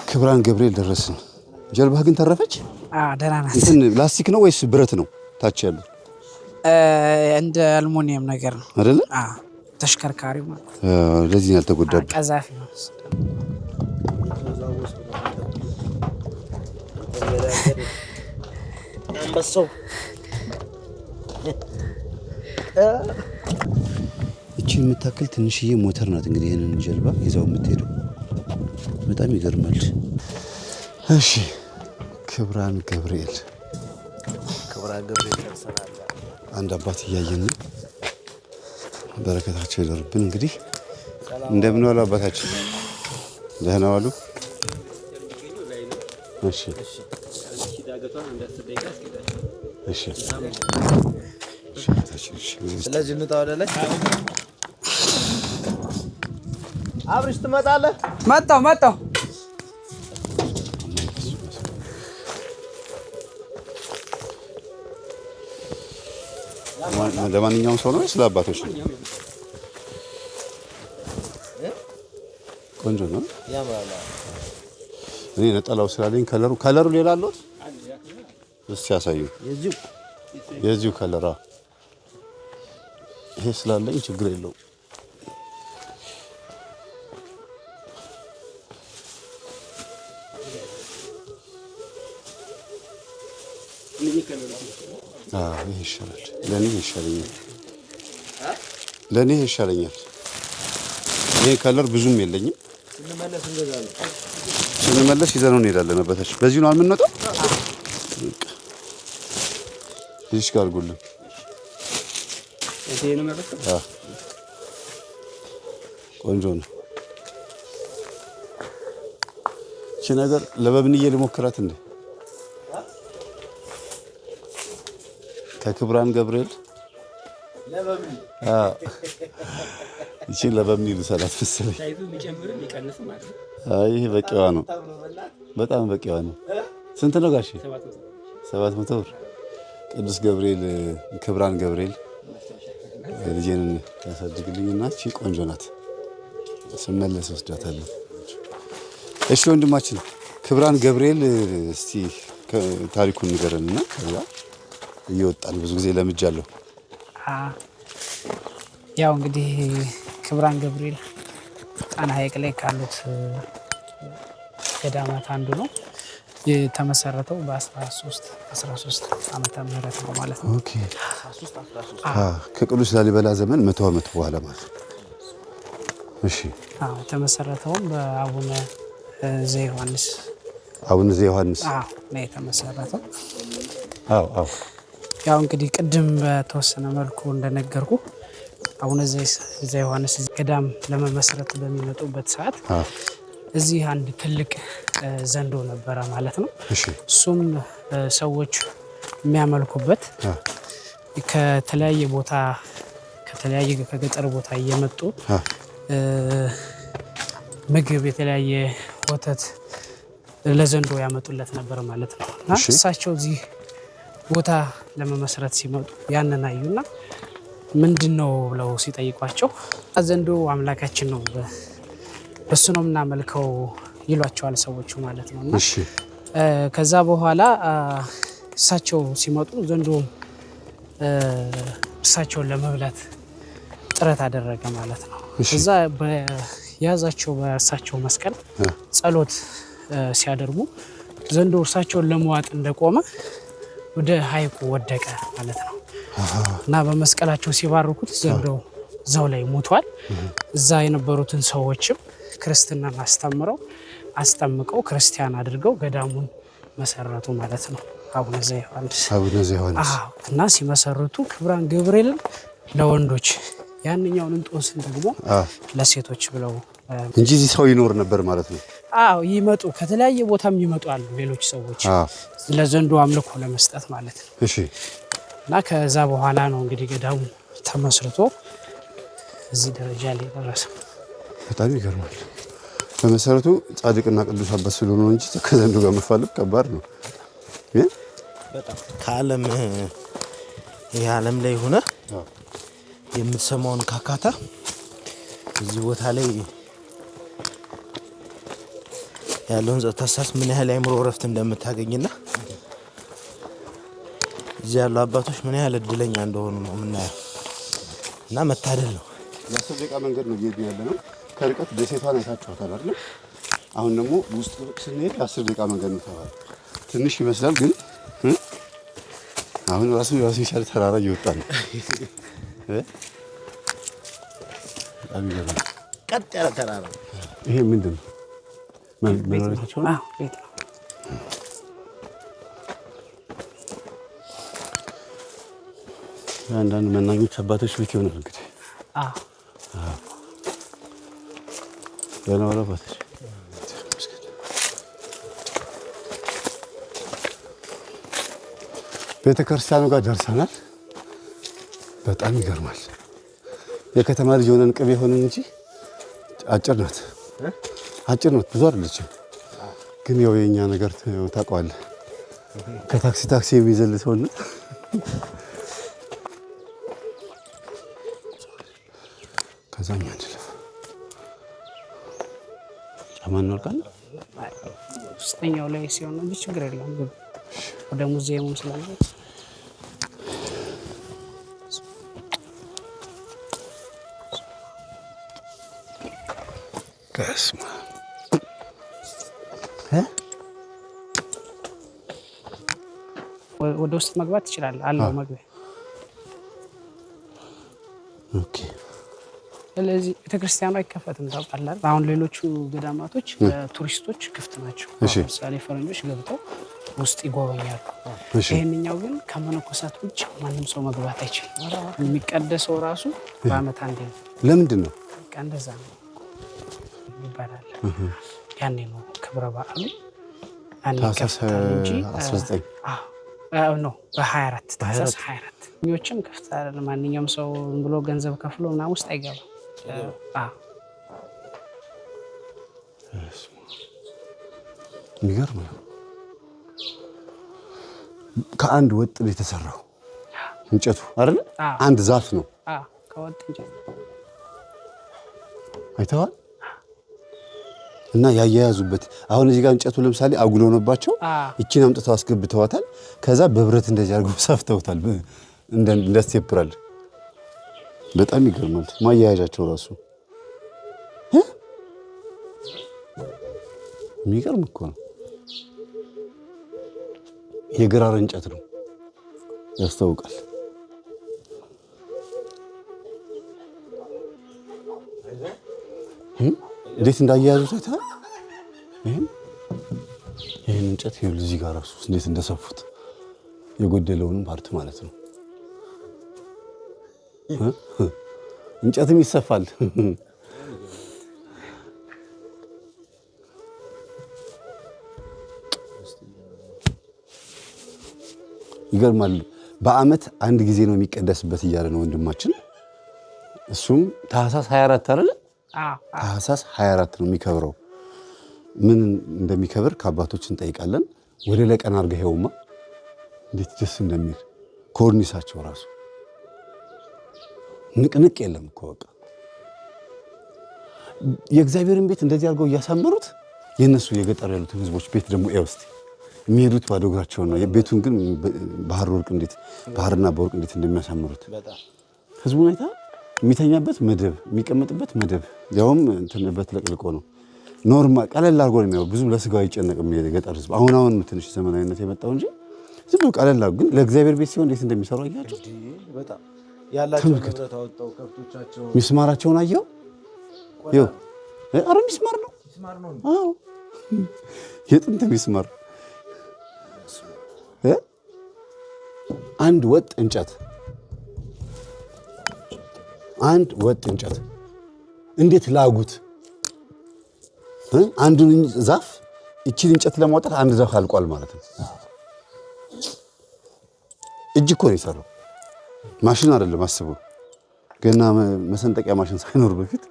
ክብራን ገብርኤል ደረስን። ጀልባህ ግን ተረፈች? ደህና ናት። እንትን ላስቲክ ነው ወይስ ብረት ነው ታች ያለው? እንደ አልሙኒየም ነገር ነው አይደለ? ተሽከርካሪው ማለት ለዚህ ነው ያልተጎዳብህ። ቀዛፊ ነው። አንበሳው እቺ የምታክል ትንሽዬ ሞተር ናት። እንግዲህ ይሄንን ጀልባ ይዛው የምትሄደው በጣም ይገርማል። እሺ፣ ክብራን ገብርኤል ደርሰናል። አንድ አባት እያየን ነው። በረከታቸው ይደርብን። እንግዲህ እንደምን ዋሉ አባታችን? ደህና ዋሉ? እሺ እሺ። ስለዚህ እንውጣ ወደ ላይ። አብርሽ ትመጣለህ? መጣሁ። ለማንኛውም ሰው ነው ስለ አባቶች ነው? ቆንጆ ነው። ያምራል። እኔ ነጠላው ስላለኝ ከለሩ ሌላ አለው። እስቲ ያሳዩ። የዚሁ ከለራ ይሄ ስላለኝ ችግር የለውም። ይሄ ይሻላል። ለእኔ ይሻለኛል። ይሄ ከለር ብዙም የለኝም። ስንመለስ ይዘነው እንሄዳለን። አባታችን በዚሁ ነው የምንወጣው። እዚህ ጋር አድርጉልን። ቆንጆ ነው። እቺ ነገር ለበብንዬ ልሞክራት እንዴ? ከክብራን ገብርኤል እቺ ለበብኒ ልሰላት መሰለኝ። አይ በቂዋ ነው፣ በጣም በቂዋ ነው። ስንት ነው ጋሼ? 700 ብር። ቅዱስ ገብርኤል ክብራን ገብርኤል ልጄን ያሳድግልኝና እቺ ቆንጆ ናት። ስመለስ ወስዳታለሁ። እሺ ወንድማችን ክብራን ገብርኤል እስቲ ታሪኩን ንገረንና ከዛ እየወጣን ብዙ ጊዜ ለምጃለሁ። ያው እንግዲህ ክብራን ገብርኤል ጣና ሐይቅ ላይ ካሉት ገዳማት አንዱ ነው። የተመሰረተው በ13 ዓመተ ምህረት ነው ማለት ነው። ኦኬ። ከቅዱስ ላሊበላ ዘመን 100 ዓመት በኋላ ማለት ነው። እሺ። የተመሰረተውም በአቡነ ዘዮሐንስ ነው የተመሰረተው። ያው እንግዲህ ቅድም በተወሰነ መልኩ እንደነገርኩ አቡነ ዘዮሐንስ ገዳም ለመመስረት በሚመጡበት ሰዓት እዚህ አንድ ትልቅ ዘንዶ ነበረ ማለት ነው። እሱም ሰዎች የሚያመልኩበት ከተለያየ ቦታ ከገጠር ቦታ እየመጡ ምግብ የተለያየ ወተት ለዘንዶ ያመጡለት ነበር ማለት ነው። እና እሳቸው እዚህ ቦታ ለመመስረት ሲመጡ ያንን አዩና ምንድነው ብለው ሲጠይቋቸው ዘንዶ አምላካችን ነው በሱ ነው የምናመልከው ይሏቸዋል ሰዎቹ ማለት ነው። እና ከዛ በኋላ እሳቸው ሲመጡ ዘንዶ እሳቸውን ለመብላት ጥረት አደረገ ማለት ነው። ከዛ በያዛቸው በእሳቸው መስቀል ጸሎት ሲያደርጉ ዘንዶ እሳቸውን ለመዋጥ እንደቆመ ወደ ሐይቁ ወደቀ ማለት ነው። እና በመስቀላቸው ሲባርኩት ዘንዶ እዛው ላይ ሞቷል። እዛ የነበሩትን ሰዎችም ክርስትናን አስጠምቀው ክርስቲያን አድርገው ገዳሙን መሰረቱ ማለት ነው። አቡነ ዘዮሐንስ እና ሲመሰርቱ ክብራን ገብርኤልን ለወንዶች ያንኛውን እንጦንስን ደግሞ ለሴቶች ብለው እንጂ እዚህ ሰው ይኖር ነበር ማለት ነው። ይመጡ ከተለያየ ቦታም ይመጡ አሉ ሌሎች ሰዎች ለዘንዶ አምልኮ ለመስጠት ማለት ነው። እና ከዛ በኋላ ነው እንግዲህ ገዳሙ ተመስርቶ እዚህ ደረጃ ላይ ደረሰ። በጣም ይገርማል። በመሰረቱ ጻድቅና ቅዱስ አባት ስለሆነ እንጂ ከዘንዶ ጋር መፋለም ከባድ ነው። በጣም ከዓለም ይሄ ዓለም ላይ ሆነ የምትሰማውን ካካታ እዚህ ቦታ ላይ ያለውን ጸጥታስ ምን ያህል አይምሮ እረፍት እንደምታገኝና እዚህ ያሉ አባቶች ምን ያህል እድለኛ እንደሆኑ ነው የምናየው። እና መታደል ነው። የ10 ደቂቃ መንገድ ነው እየሄድን ያለነው። ከርቀት ደሴቷን አይታችኋታል አይደል? አሁን ደግሞ ውስጥ ስንሄድ 10 ደቂቃ መንገድ ነው ተባለ። ትንሽ ይመስላል ግን አሁን ራሱ የሻለ ተራራ እየወጣ ነው። ቀጥ ያለ ተራራ። ይሄ ምንድን ነው? መኖሪያቸው ነው? ቤት ነው። አንዳንድ መናኞች አባቶች ቤት ይሆናል እንግዲህ። የኖረ አባቶች ቤተክርስቲያኑ ጋር ደርሰናል። በጣም ይገርማል። የከተማ ልጅ ሆነን ቅቤ ሆነን እንጂ አጭር ናት። ብዙ አይደለችም። ግን ያው የኛ ነገር ታውቀዋለህ። ከታክሲ የሚዘል ሰውነት ከዛኛ እንድለፍ ጫማ እንወልቃለን። ውስጠኛው ላይ ሲሆን እንጂ ችግር የለውም። ወደ ሙዚየሙ ስላለ ከስማ ወደ ውስጥ መግባት ትችላለህ። አለው መግቢያ። ኦኬ። ስለዚህ ቤተክርስቲያኑ አይከፈትም ታውቃለህ። አሁን ሌሎቹ ገዳማቶች ለቱሪስቶች ክፍት ናቸው። ለምሳሌ ፈረንጆች ገብተው ውስጥ ይጎበኛሉ። ይሄንኛው ግን ከመነኮሳት ውጭ ማንም ሰው መግባት አይችልም። የሚቀደሰው ራሱ በአመት አንዴ ነው። ለምንድን ነው? እንደዛ ነው ይባላል። ያኔ ነው ክብረ በዓሉ። ታህሳስ 19 ነው በ24 ታህሳስ 24 ኞችም ክፍት አይደለም። ማንኛውም ሰው ብሎ ገንዘብ ከፍሎ እና ውስጥ አይገባም። የሚገርም ነው። ከአንድ ወጥ ነው የተሰራው እንጨቱ አይደል? አንድ ዛፍ ነው። ከወጥ እንጨት አይተዋል። እና ያያያዙበት አሁን እዚህ ጋር እንጨቱ ለምሳሌ አጉል ሆኖባቸው እቺን አምጥተው አስገብተዋታል። ከዛ በብረት እንደዚህ አድርገው ሰፍተውታል። እንደ ስቴፕራል በጣም ይገርማል። ማያያዣቸው ራሱ የሚገርም እኮ ነው። የግራር እንጨት ነው ያስታውቃል። እንዴት እንዳያያዙት አይተሃል? ይሄን እንጨት ይኸውልህ እዚህ ጋር ራሱ እንዴት እንደሰፉት የጎደለውን ፓርት ማለት ነው። እንጨትም ይሰፋል። ይገርማል። በአመት አንድ ጊዜ ነው የሚቀደስበት እያለ ነው ወንድማችን። እሱም ታህሳስ 24 አይደለ? ታህሳስ 24 ነው የሚከብረው። ምን እንደሚከብር ከአባቶች እንጠይቃለን። ወደ ለቀን አድርገህ ይኸውማ እንዴት ደስ እንደሚል ኮርኒሳቸው ራሱ ንቅንቅ የለም እኮ በቃ የእግዚአብሔርን ቤት እንደዚህ አድርገው እያሳመሩት የነሱ የገጠር ያሉት ህዝቦች ቤት ደግሞ እስቲ የሚሄዱት ባዶ እግራቸው ነው። ቤቱን ግን ባህርና በወርቅ እንዴት እንደሚያሳምሩት ህዝቡን አይታ የሚተኛበት መደብ የሚቀመጥበት መደብ ያውም እንትንበት ለቅልቆ ነው። ኖርማል ቀለል አድርጎ ነው የሚያው። ብዙም ለስጋው አይጨነቅም የገጠር ህዝብ። አሁን ትንሽ ዘመናዊነት የመጣው እንጂ ዝም ብሎ ቀለል አድርጎ ግን ለእግዚአብሔር ቤት ሲሆን እንዴት እንደሚሰሩ አያቸው። በጣም ያላቸው ንብረት አወጣው ከብቶቻቸው ሚስማራቸውን አየው። ይኸው አረ ሚስማር ነው። አዎ የጥንት ሚስማር አንድ ወጥ እንጨት እንዴት ላጉት? አንዱን ዛፍ እቺን እንጨት ለማውጣት አንድ ዛፍ አልቋል ማለት ነው። እጅ እኮ ነው የሰራው፣ ማሽን አይደለም። አስበው ገና መሰንጠቂያ ማሽን ሳይኖር በፊት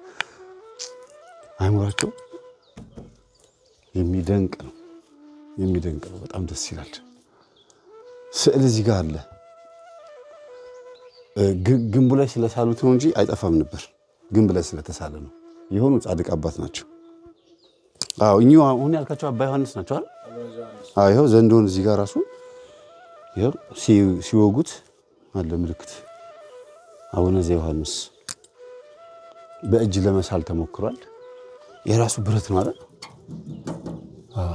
አይሞራቸው። የሚደንቅ ነው። በጣም ደስ ይላል። ስዕል እዚህ ጋር አለ። ግንቡ ላይ ስለሳሉት ነው እንጂ አይጠፋም ነበር። ግንብ ላይ ስለተሳለ ነው። የሆኑ ጻድቅ አባት ናቸው። አዎ እኚሁ አሁን ያልካቸው አባ ዮሐንስ ናቸው አይደል? አዎ ይኸው ዘንዶን እዚህ ጋር ራሱ ይኸው ሲወጉት አለ ምልክት። አቡነ ዘዮሐንስ በእጅ ለመሳል ተሞክሯል። የራሱ ብረት ነው አይደል? አዎ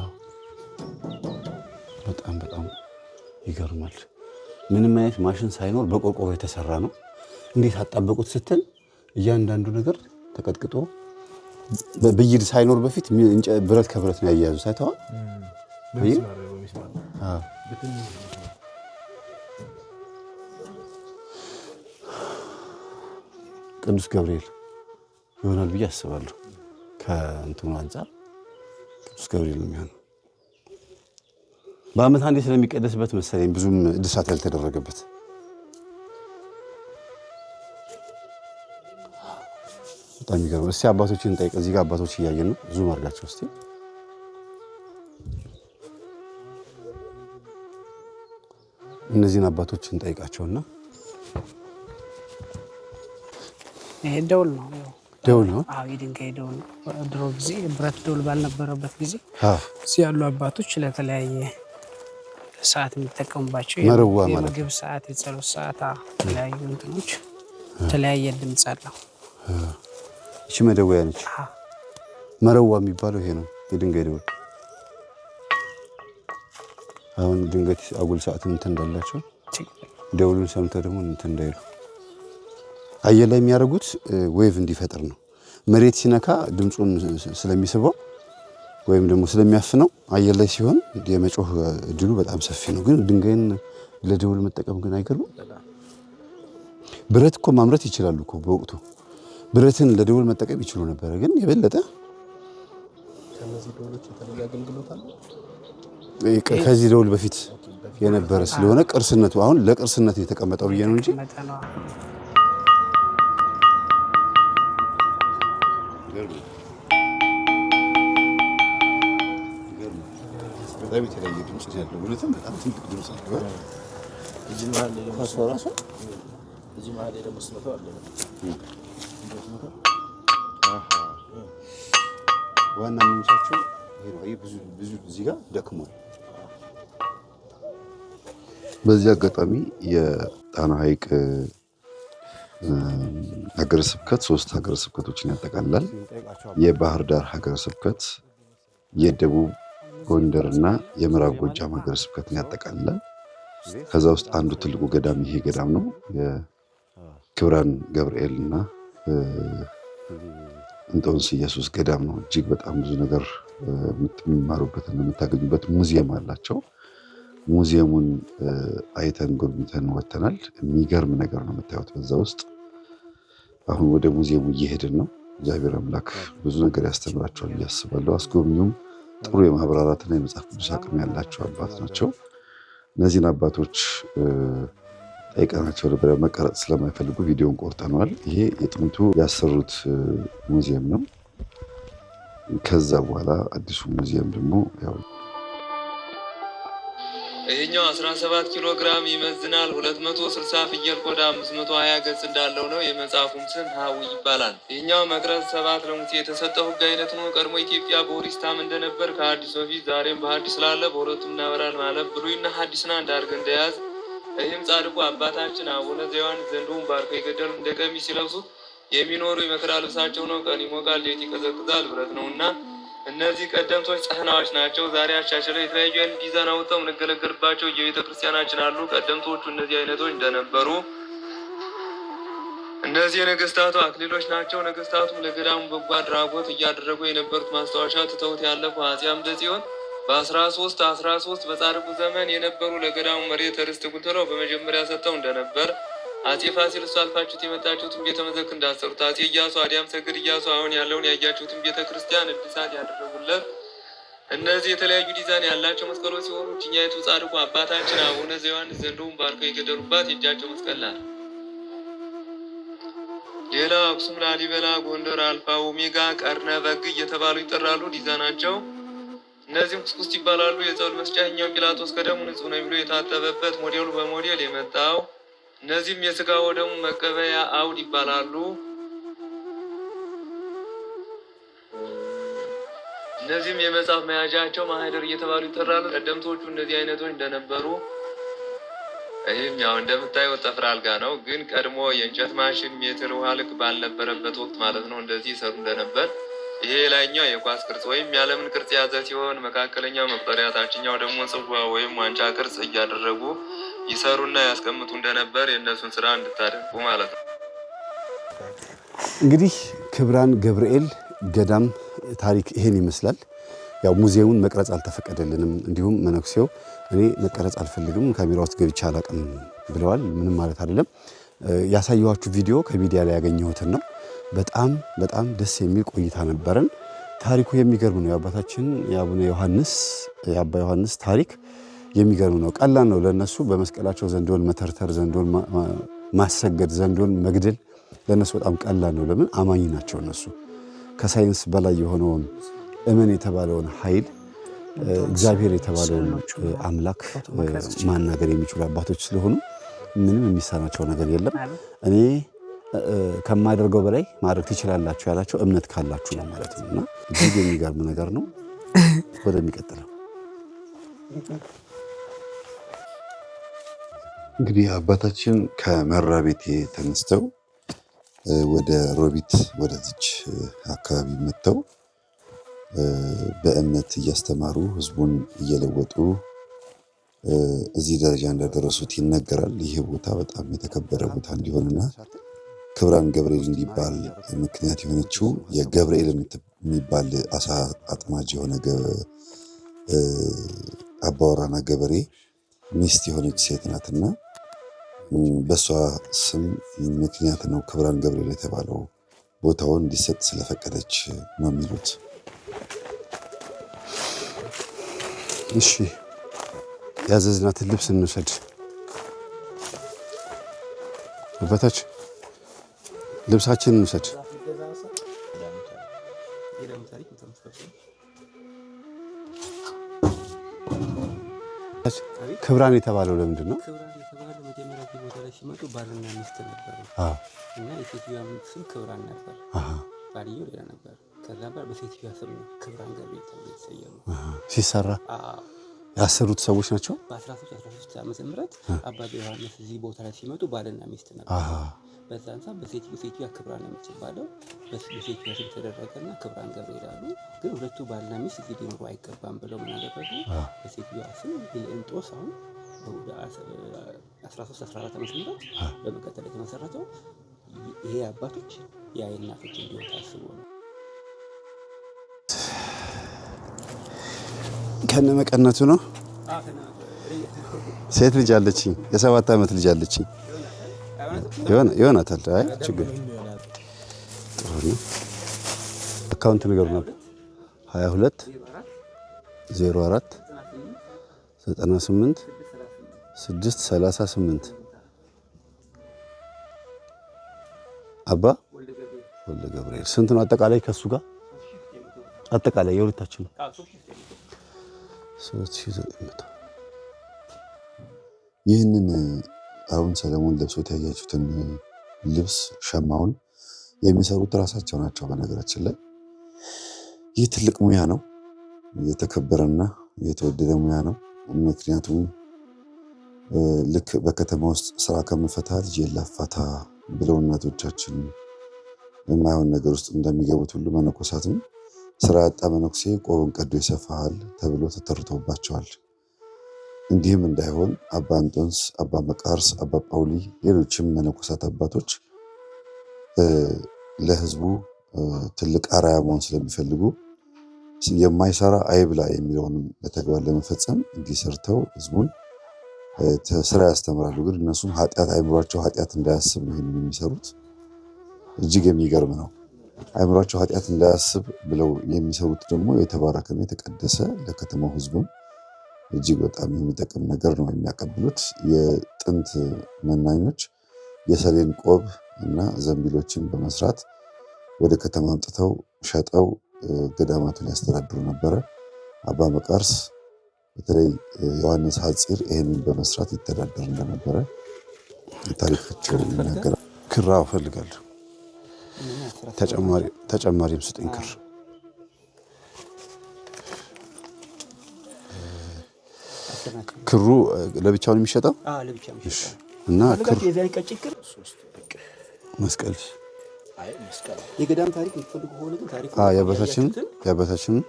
በጣም ይገርማል። ምንም አይነት ማሽን ሳይኖር በቆርቆሮ የተሰራ ነው። እንዴት አጣበቁት ስትል እያንዳንዱ ነገር ተቀጥቅጦ በብይድ ሳይኖር በፊት ብረት ከብረት ነው ያያያዙ። ሳይተዋል ቅዱስ ገብርኤል ይሆናል ብዬ አስባለሁ። ከእንትኑ አንጻር ቅዱስ ገብርኤል ነው የሚሆነው። በአመት አንዴ ስለሚቀደስበት መሰለኝ ብዙም እድሳት ያልተደረገበት። በጣም ይገርማል። እስቲ አባቶችን እንጠይቅ። እዚህ ጋር አባቶች እያየን ነው። ዙም አድርጋቸው እስቲ። እነዚህን አባቶችን እንጠይቃቸውና ይሄ ደውል ነው። ደውል ነው? አዎ የድንጋይ ደውል ነው። ድሮ ጊዜ ብረት ደውል ባልነበረበት ጊዜ እዚህ ያሉ አባቶች ለተለያየ ሰዓት የሚጠቀሙባቸው የምግብ ሰዓት፣ የጸሎት ሰዓት፣ የተለያዩ እንትኖች የተለያየ ድምፅ አለው። እቺ መደወያ ነች። መረዋ የሚባለው ይሄ ነው፣ የድንጋይ ደውል። አሁን ድንገት አጉል ሰዓት እንትን እንዳላቸው ደውሉን ሰምተው ደግሞ እንትን እንዳይሉ አየር ላይ የሚያደርጉት ዌቭ እንዲፈጥር ነው። መሬት ሲነካ ድምፁን ስለሚስበው ወይም ደግሞ ስለሚያፍነው አየር ላይ ሲሆን የመጮህ እድሉ በጣም ሰፊ ነው። ግን ድንጋይን ለደውል መጠቀም ግን አይገርምም? ብረት እኮ ማምረት ይችላሉ እኮ በወቅቱ ብረትን ለደውል መጠቀም ይችሉ ነበር። ግን የበለጠ ከዚህ ደውል በፊት የነበረ ስለሆነ ቅርስነቱ አሁን ለቅርስነት የተቀመጠው ብዬ ነው እንጂ በጣም የተለያየ ድምፅ ያለው ሁለቱም በጣም ትልቅ ድምፅ አለው። እዚህ መሀል ላይ ደግሞ ራሱ እዚህ መሀል ላይ ደግሞ ስመታው አለ። ዋና ምንጫቸው ይሄ ነው። ብዙ እዚህ ጋር ደክሟል። በዚህ አጋጣሚ የጣና ሐይቅ ሀገረ ስብከት 3 ሀገረ ስብከቶችን ያጠቃልላል። የባህር ዳር ሀገረ ስብከት፣ የደቡብ ጎንደርና የምዕራብ ጎጃም ሀገረ ስብከትን ያጠቃልላል። ከዛ ውስጥ አንዱ ትልቁ ገዳም ይሄ ገዳም ነው። የክብራን ገብርኤልና እንጦንስ ኢየሱስ ገዳም ነው። እጅግ በጣም ብዙ ነገር የምትማሩበትና የምታገኙበት ሙዚየም አላቸው። ሙዚየሙን አይተን ጎብኝተን ወጥተናል። የሚገርም ነገር ነው የምታዩት። በዛ ውስጥ አሁን ወደ ሙዚየሙ እየሄድን ነው። እግዚአብሔር አምላክ ብዙ ነገር ያስተምራቸዋል ብዬ አስባለሁ። አስጎብኚውም ጥሩ የማብራራትና የመጽሐፍ ቅዱስ አቅም ያላቸው አባት ናቸው። እነዚህን አባቶች ጠይቀናቸው ነበር። መቀረጽ ስለማይፈልጉ ቪዲዮን ቆርጠነዋል። ይሄ የጥንቱ ያሰሩት ሙዚየም ነው። ከዛ በኋላ አዲሱ ሙዚየም ደግሞ ያው ይሄኛው 17 ኪሎ ግራም ይመዝናል። 260 ፍየል ቆዳ 520 ገጽ እንዳለው ነው። የመጽሐፉም ስም ሀዊ ይባላል። ይሄኛው መቅረዝ 7 ለሙሴ የተሰጠው ሕግ አይነት ነው። ቀድሞ ኢትዮጵያ በኦሪት ታም እንደነበር ከሐዲስ በፊት ዛሬም በሐዲስ ስላለ በሁለቱም እናበራል ማለት ብሉይና ሐዲስና እንዳርገ እንደያዝ። ይህም ጻድቁ አባታችን አቡነ ዘዮሐንስ ዘንዶውን ባርከው የገደሉ እንደ ቀሚስ ሲለብሱት የሚኖሩ የመከራ ልብሳቸው ነው። ቀን ይሞቃል፣ ሌሊት ይቀዘቅዛል፣ ብረት ነውና። እነዚህ ቀደምቶች ጸህናዎች ናቸው። ዛሬ አሻሽለው የተለያዩ አይነት ዲዛይን አውጥተው የምንገለገልባቸው የቤተ ክርስቲያናችን አሉ። ቀደምቶቹ እነዚህ አይነቶች እንደነበሩ። እነዚህ የነገስታቱ አክሊሎች ናቸው። ነገስታቱም ለገዳሙ በጎ አድራጎት እያደረጉ የነበሩት ማስታወሻ ትተውት ያለፉ አፄ አምደ ጽዮን በ1313 በጻድቁ ዘመን የነበሩ ለገዳሙ መሬት ርስት ጉልትለው በመጀመሪያ ሰጥተው እንደነበር። አፄ ፋሲል እሱ አልፋችሁት የመጣችሁትን ቤተ መዘክር እንዳሰሩት አፄ ኢያሱ አዲያም ሰግድ ኢያሱ አሁን ያለውን ያያችሁትን ቤተ ክርስቲያን እድሳት ያደረጉለት። እነዚህ የተለያዩ ዲዛይን ያላቸው መስቀሎች ሲሆኑ ችኛይቱ ጻድቁ አባታችን አቡነ ዘዮሐንስ ዘንዶውን ባርከው የገደሉባት የእጃቸው መስቀል ናት። ሌላ አክሱም፣ ላሊበላ፣ ጎንደር፣ አልፋ ኦሜጋ፣ ቀርነ በግ እየተባሉ ይጠራሉ። ዲዛይናቸው እነዚህም ኩስኩስት ይባላሉ። የጸበል መስጫኛው ጲላጦስ ከደሙ ንጹሕ ነው ብሎ የታጠበበት ሞዴሉ በሞዴል የመጣው። እነዚህም የስጋ ወደሙ መቀበያ አውድ ይባላሉ። እነዚህም የመጽሐፍ መያዣቸው ማህደር እየተባሉ ይጠራሉ። ቀደምቶቹ እነዚህ አይነቶች እንደነበሩ። ይህም ያው እንደምታየው ጠፍር አልጋ ነው፣ ግን ቀድሞ የእንጨት ማሽን ሜትር ውሃ ልክ ባልነበረበት ወቅት ማለት ነው እንደዚህ ይሰሩ እንደነበር። ይሄ ላይኛው የኳስ ቅርጽ ወይም የዓለምን ቅርጽ የያዘ ሲሆን መካከለኛው መቁጠሪያ፣ ታችኛው ደግሞ ጽዋ ወይም ዋንጫ ቅርጽ እያደረጉ ይሰሩና ያስቀምጡ እንደነበር የእነሱን ስራ እንድታደንቁ ማለት ነው። እንግዲህ ክብራን ገብርኤል ገዳም ታሪክ ይሄን ይመስላል። ያው ሙዚየሙን መቅረጽ አልተፈቀደልንም። እንዲሁም መነኩሴው እኔ መቀረጽ አልፈልግም ካሜራ ውስጥ ገብቼ አላቅም ብለዋል። ምንም ማለት አይደለም። ያሳየኋችሁ ቪዲዮ ከሚዲያ ላይ ያገኘሁትን ነው። በጣም በጣም ደስ የሚል ቆይታ ነበረን። ታሪኩ የሚገርም ነው። የአባታችን የአቡነ ዮሐንስ የአባ ዮሐንስ ታሪክ የሚገርም ነው። ቀላል ነው ለነሱ በመስቀላቸው ዘንዶን መተርተር፣ ዘንዶን ማሰገድ፣ ዘንዶን መግደል ለነሱ በጣም ቀላል ነው። ለምን አማኝ ናቸው እነሱ። ከሳይንስ በላይ የሆነውን እመን የተባለውን ኃይል እግዚአብሔር የተባለውን አምላክ ማናገር የሚችሉ አባቶች ስለሆኑ ምንም የሚሳናቸው ነገር የለም። እኔ ከማደርገው በላይ ማድረግ ትችላላችሁ ያላቸው እምነት ካላችሁ ነው ማለት ነው። እና እጅግ የሚገርም ነገር ነው። ወደሚቀጥለው እንግዲህ አባታችን ከመራ ቤቴ ተነስተው ወደ ሮቢት ወደዚች አካባቢ መጥተው በእምነት እያስተማሩ ህዝቡን እየለወጡ እዚህ ደረጃ እንደደረሱት ይነገራል። ይህ ቦታ በጣም የተከበረ ቦታ እንዲሆንና ክብራን ገብርኤል እንዲባል ምክንያት የሆነችው የገብርኤል የሚባል አሳ አጥማጅ የሆነ አባወራና ገበሬ ሚስት የሆነች ሴት ናትና በሷ ስም ምክንያት ነው ክብራን ገብርኤል የተባለው ቦታውን እንዲሰጥ ስለፈቀደች ነው የሚሉት። እሺ ያዘዝናትን ልብስ እንውሰድ። አባታች ልብሳችንን እንውሰድ። ክብራን የተባለው ለምንድን ነው? መጀመሪያ ቦታ ላይ ሲመጡ ባልና ሚስት ነበሩ እና የሴትዮዋ ስም ክብራን ነበር፣ ባልየው ሌላ ነበር። ከዛ ጋር በሴትዮዋ ስም ክብራን ገብርኤል ተብሎ የተሰየሙ ሲሰራ ያሰሩት ሰዎች ናቸው። በ1313 ዓመተ ምህረት አባ ዮሐንስ እዚህ ቦታ ላይ ሲመጡ ባልና ሚስት ነበሩ። በዛን ሰዓት በሴትዮዋ ክብራን ነው የምትባለው። በሴትዮዋ ስም ተደረገና ክብራን ገብርኤል አሉ። ግን ሁለቱ ባልና ሚስት እዚህ ሊኖሩ አይገባም ብለው ምን አደረጉ? በሴትዮዋ ስም የእንጦስ አሁን 1314 ዓመተ ምህረት በመቀጠል የተመሰረተው ይሄ አባቶች የአይናቶች እንዲሆን ታስቦ ነው። ከነ መቀነቱ ነው። ሴት ልጅ አለችኝ፣ የ7 ዓመት ልጅ አለችኝ። ይሆናታል። አይ ችግር ነው። አካውንት ነገር ነበር 22 04 98 638 አባ ወልደ ገብርኤል። ስንት ነው አጠቃላይ ከሱ ጋር አጠቃላይ የሁለታችን ነው 3900። ይህንን አሁን ሰለሞን ለብሶት ያያችሁትን ልብስ ሸማውን የሚሰሩት ራሳቸው ናቸው። በነገራችን ላይ ይህ ትልቅ ሙያ ነው፣ የተከበረና የተወደደ ሙያ ነው። ምክንያቱም ልክ በከተማ ውስጥ ስራ ከምፈታ ልጅ ላፋታ ብለው እናቶቻችን የማይሆን ነገር ውስጥ እንደሚገቡት ሁሉ መነኮሳትም ስራ ያጣ መነኩሴ ቆብን ቀዶ ይሰፋል ተብሎ ተተርቶባቸዋል። እንዲህም እንዳይሆን አባ እንጦንስ፣ አባ መቃርስ፣ አባ ጳውሊ፣ ሌሎችም መነኮሳት አባቶች ለህዝቡ ትልቅ አርአያ መሆን ስለሚፈልጉ የማይሰራ አይብላ የሚለውንም በተግባር ለመፈጸም እንዲሰርተው ህዝቡን ስራ ያስተምራሉ። ግን እነሱም ኃጢአት አይምሯቸው ኃጢአት እንዳያስብ ነው ይሄንን የሚሰሩት። እጅግ የሚገርም ነው። አይምሯቸው ኃጢአት እንዳያስብ ብለው የሚሰሩት ደግሞ የተባረከና የተቀደሰ ለከተማው ህዝቡም እጅግ በጣም የሚጠቅም ነገር ነው የሚያቀብሉት። የጥንት መናኞች የሰሌን ቆብ እና ዘንቢሎችን በመስራት ወደ ከተማ አምጥተው ሸጠው ገዳማቱን ያስተዳድሩ ነበረ። አባ መቃርስ በተለይ ዮሐንስ ሐፂር ይህንን በመስራት ይተዳደር እንደነበረ ታሪካቸው ይናገራል። ክራ እፈልጋለሁ፣ ተጨማሪም ስጠኝ ክር። ክሩ ለብቻው ነው የሚሸጠው እና መስቀል የገዳም ታሪክ የምትፈልጉ ሆነ ግን ታሪኩ የአባታችንን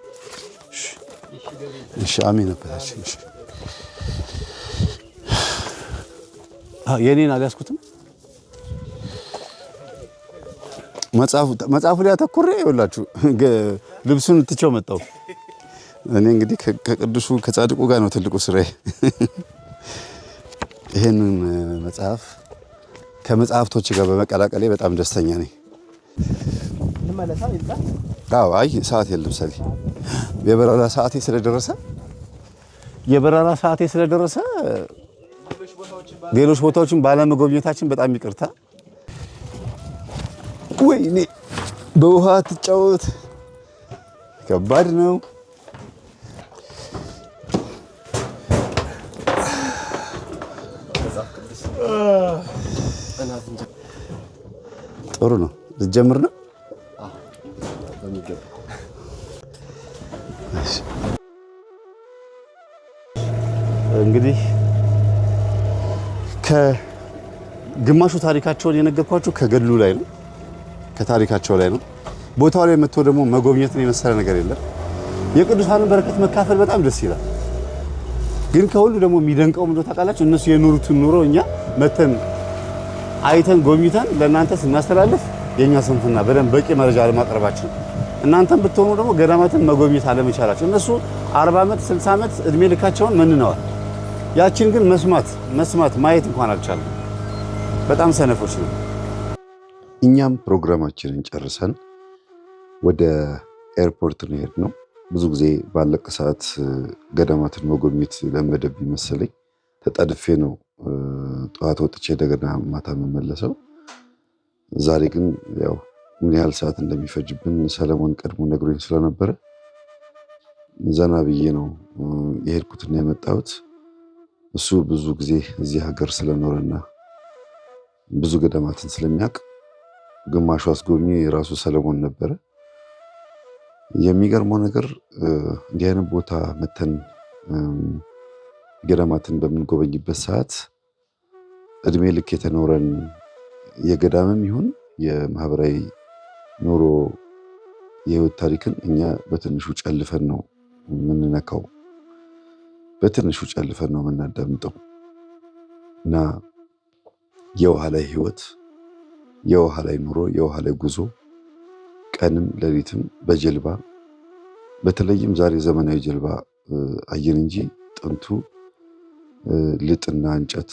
እሺ፣ አሜን። አባታችን እሺ፣ የኔን አልያዝኩትም። መጽሐፉ ላይ አተኩሬ ይኸውላችሁ ልብሱን ትቼው መጣሁ። እኔ እንግዲህ ከቅዱሱ ከጻድቁ ጋር ነው ትልቁ ስራዬ። ይሄንን መጽሐፍ ከመጽሐፍቶች ጋር በመቀላቀሌ በጣም ደስተኛ ነኝ። አይ ሰዓት የለም ሰሊ የበረራ ሰዓቴ ስለደረሰ ሌሎች ቦታዎችን ባለመጎብኘታችን በጣም ይቅርታ። ወይኔ በውሃ ትጫወት ከባድ ነው። ጥሩ ነው። ልጀምር ነው። እንግዲህ ከግማሹ ታሪካቸውን የነገርኳችሁ ከገድሉ ላይ ነው፣ ከታሪካቸው ላይ ነው። ቦታው ላይ መጥቶ ደግሞ መጎብኘትን የመሰለ ነገር የለም። የቅዱሳንን በረከት መካፈል በጣም ደስ ይላል። ግን ከሁሉ ደግሞ የሚደንቀው ምንድነው ታውቃላችሁ? እነሱ የኖሩትን ኑሮ እኛ መተን አይተን ጎብኝተን ለእናንተ ስናስተላልፍ የኛ ስንፍና በደንብ በቂ መረጃ አለማቅረባችን፣ እናንተም ብትሆኑ ደግሞ ገዳማትን መጎብኘት አለመቻላችሁ። እነሱ 40 ዓመት 60 ዓመት እድሜ ልካቸውን መንነዋል። ያችን ግን መስማት ማየት እንኳን አልቻለም። በጣም ሰነፎች ነው። እኛም ፕሮግራማችንን ጨርሰን ወደ ኤርፖርት ነው የሄድነው። ብዙ ጊዜ ባለቀ ሰዓት ገዳማትን መጎብኘት ለመደብኝ መሰለኝ ተጣድፌ ነው ጠዋት ወጥቼ እንደገና ማታ የምመለሰው። ዛሬ ግን ያው ምን ያህል ሰዓት እንደሚፈጅብን ሰለሞን ቀድሞ ነግሮኝ ስለነበረ ዘና ብዬ ነው የሄድኩትና የመጣሁት። እሱ ብዙ ጊዜ እዚህ ሀገር ስለኖረና ብዙ ገዳማትን ስለሚያውቅ ግማሹ አስጎብኚ የራሱ ሰለሞን ነበረ። የሚገርመው ነገር እንዲህ አይነት ቦታ መተን ገዳማትን በምንጎበኝበት ሰዓት እድሜ ልክ የተኖረን የገዳምም ይሁን የማህበራዊ ኑሮ የህይወት ታሪክን እኛ በትንሹ ጨልፈን ነው የምንነካው፣ በትንሹ ጨልፈን ነው የምናዳምጠው እና የውሃ ላይ ህይወት፣ የውሃ ላይ ኑሮ፣ የውሃ ላይ ጉዞ ቀንም ሌሊትም በጀልባ በተለይም ዛሬ ዘመናዊ ጀልባ አየን እንጂ ጥንቱ ልጥና እንጨት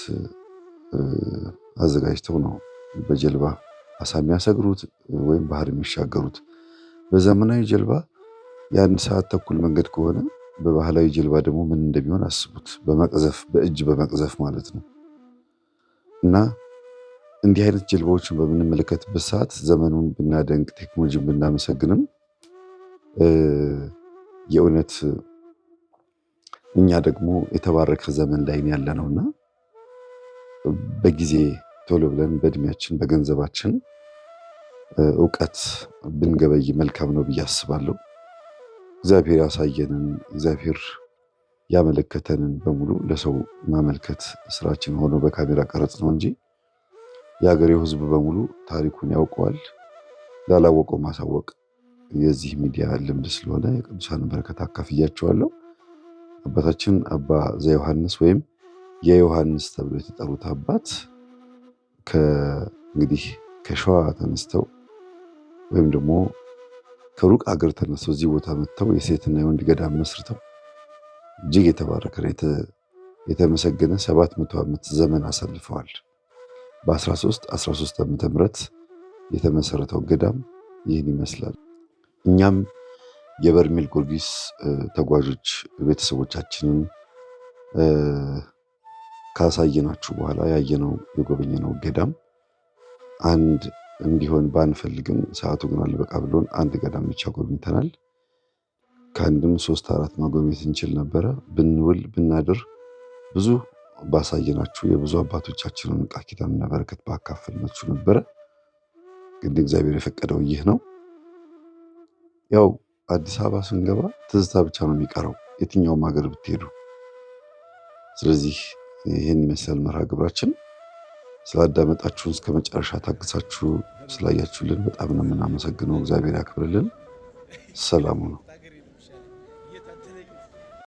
አዘጋጅተው ነው በጀልባ አሳ የሚያሰግሩት ወይም ባህር የሚሻገሩት። በዘመናዊ ጀልባ የአንድ ሰዓት ተኩል መንገድ ከሆነ በባህላዊ ጀልባ ደግሞ ምን እንደሚሆን አስቡት። በመቅዘፍ በእጅ በመቅዘፍ ማለት ነው። እና እንዲህ አይነት ጀልባዎችን በምንመለከትበት ሰዓት ዘመኑን ብናደንቅ ቴክኖሎጂን ብናመሰግንም የእውነት እኛ ደግሞ የተባረከ ዘመን ላይ ያለ ነውና በጊዜ ቶሎ ብለን በእድሜያችን በገንዘባችን እውቀት ብንገበይ መልካም ነው ብዬ አስባለሁ። እግዚአብሔር ያሳየንን እግዚአብሔር ያመለከተንን በሙሉ ለሰው ማመልከት ስራችን ሆኖ በካሜራ ቀረጽ ነው እንጂ የሀገሬው ሕዝብ በሙሉ ታሪኩን ያውቀዋል። ላላወቀው ማሳወቅ የዚህ ሚዲያ ልምድ ስለሆነ የቅዱሳንን በረከት አካፍያቸዋለሁ። አባታችን አባ ዘዮሐንስ ወይም የዮሐንስ ተብሎ የተጠሩት አባት እንግዲህ ከሸዋ ተነስተው ወይም ደግሞ ከሩቅ አገር ተነስተው እዚህ ቦታ መጥተው የሴትና የወንድ ገዳም መስርተው እጅግ የተባረከ የተመሰገነ 700 ዓመት ዘመን አሳልፈዋል። በ1313 ዓመተ ምህረት የተመሰረተው ገዳም ይህን ይመስላል። እኛም የበርሜል ጊዮርጊስ ተጓዦች ቤተሰቦቻችንን ካሳየናችሁ በኋላ ያየነው የጎበኘነው ገዳም አንድ እንዲሆን ባንፈልግም ሰዓቱ ግን አልበቃ ብሎን አንድ ገዳም ብቻ ጎብኝተናል። ከአንድም 3-4 መጎብኘት እንችል ነበረ። ብንውል ብናድር ብዙ ባሳየናችሁ የብዙ አባቶቻችንን ቃል ኪዳንና በረከት ባካፈልናችሁ ነበረ። ግን እግዚአብሔር የፈቀደው ይህ ነው። ያው አዲስ አበባ ስንገባ ትዝታ ብቻ ነው የሚቀረው የትኛውም ሀገር ብትሄዱ። ስለዚህ ይህን ይመስላል መርሃ ግብራችን። ስላዳመጣችሁን እስከ መጨረሻ ታግሳችሁ ስላያችሁልን በጣም ነው የምናመሰግነው። እግዚአብሔር ያክብርልን። ሰላሙ ነው።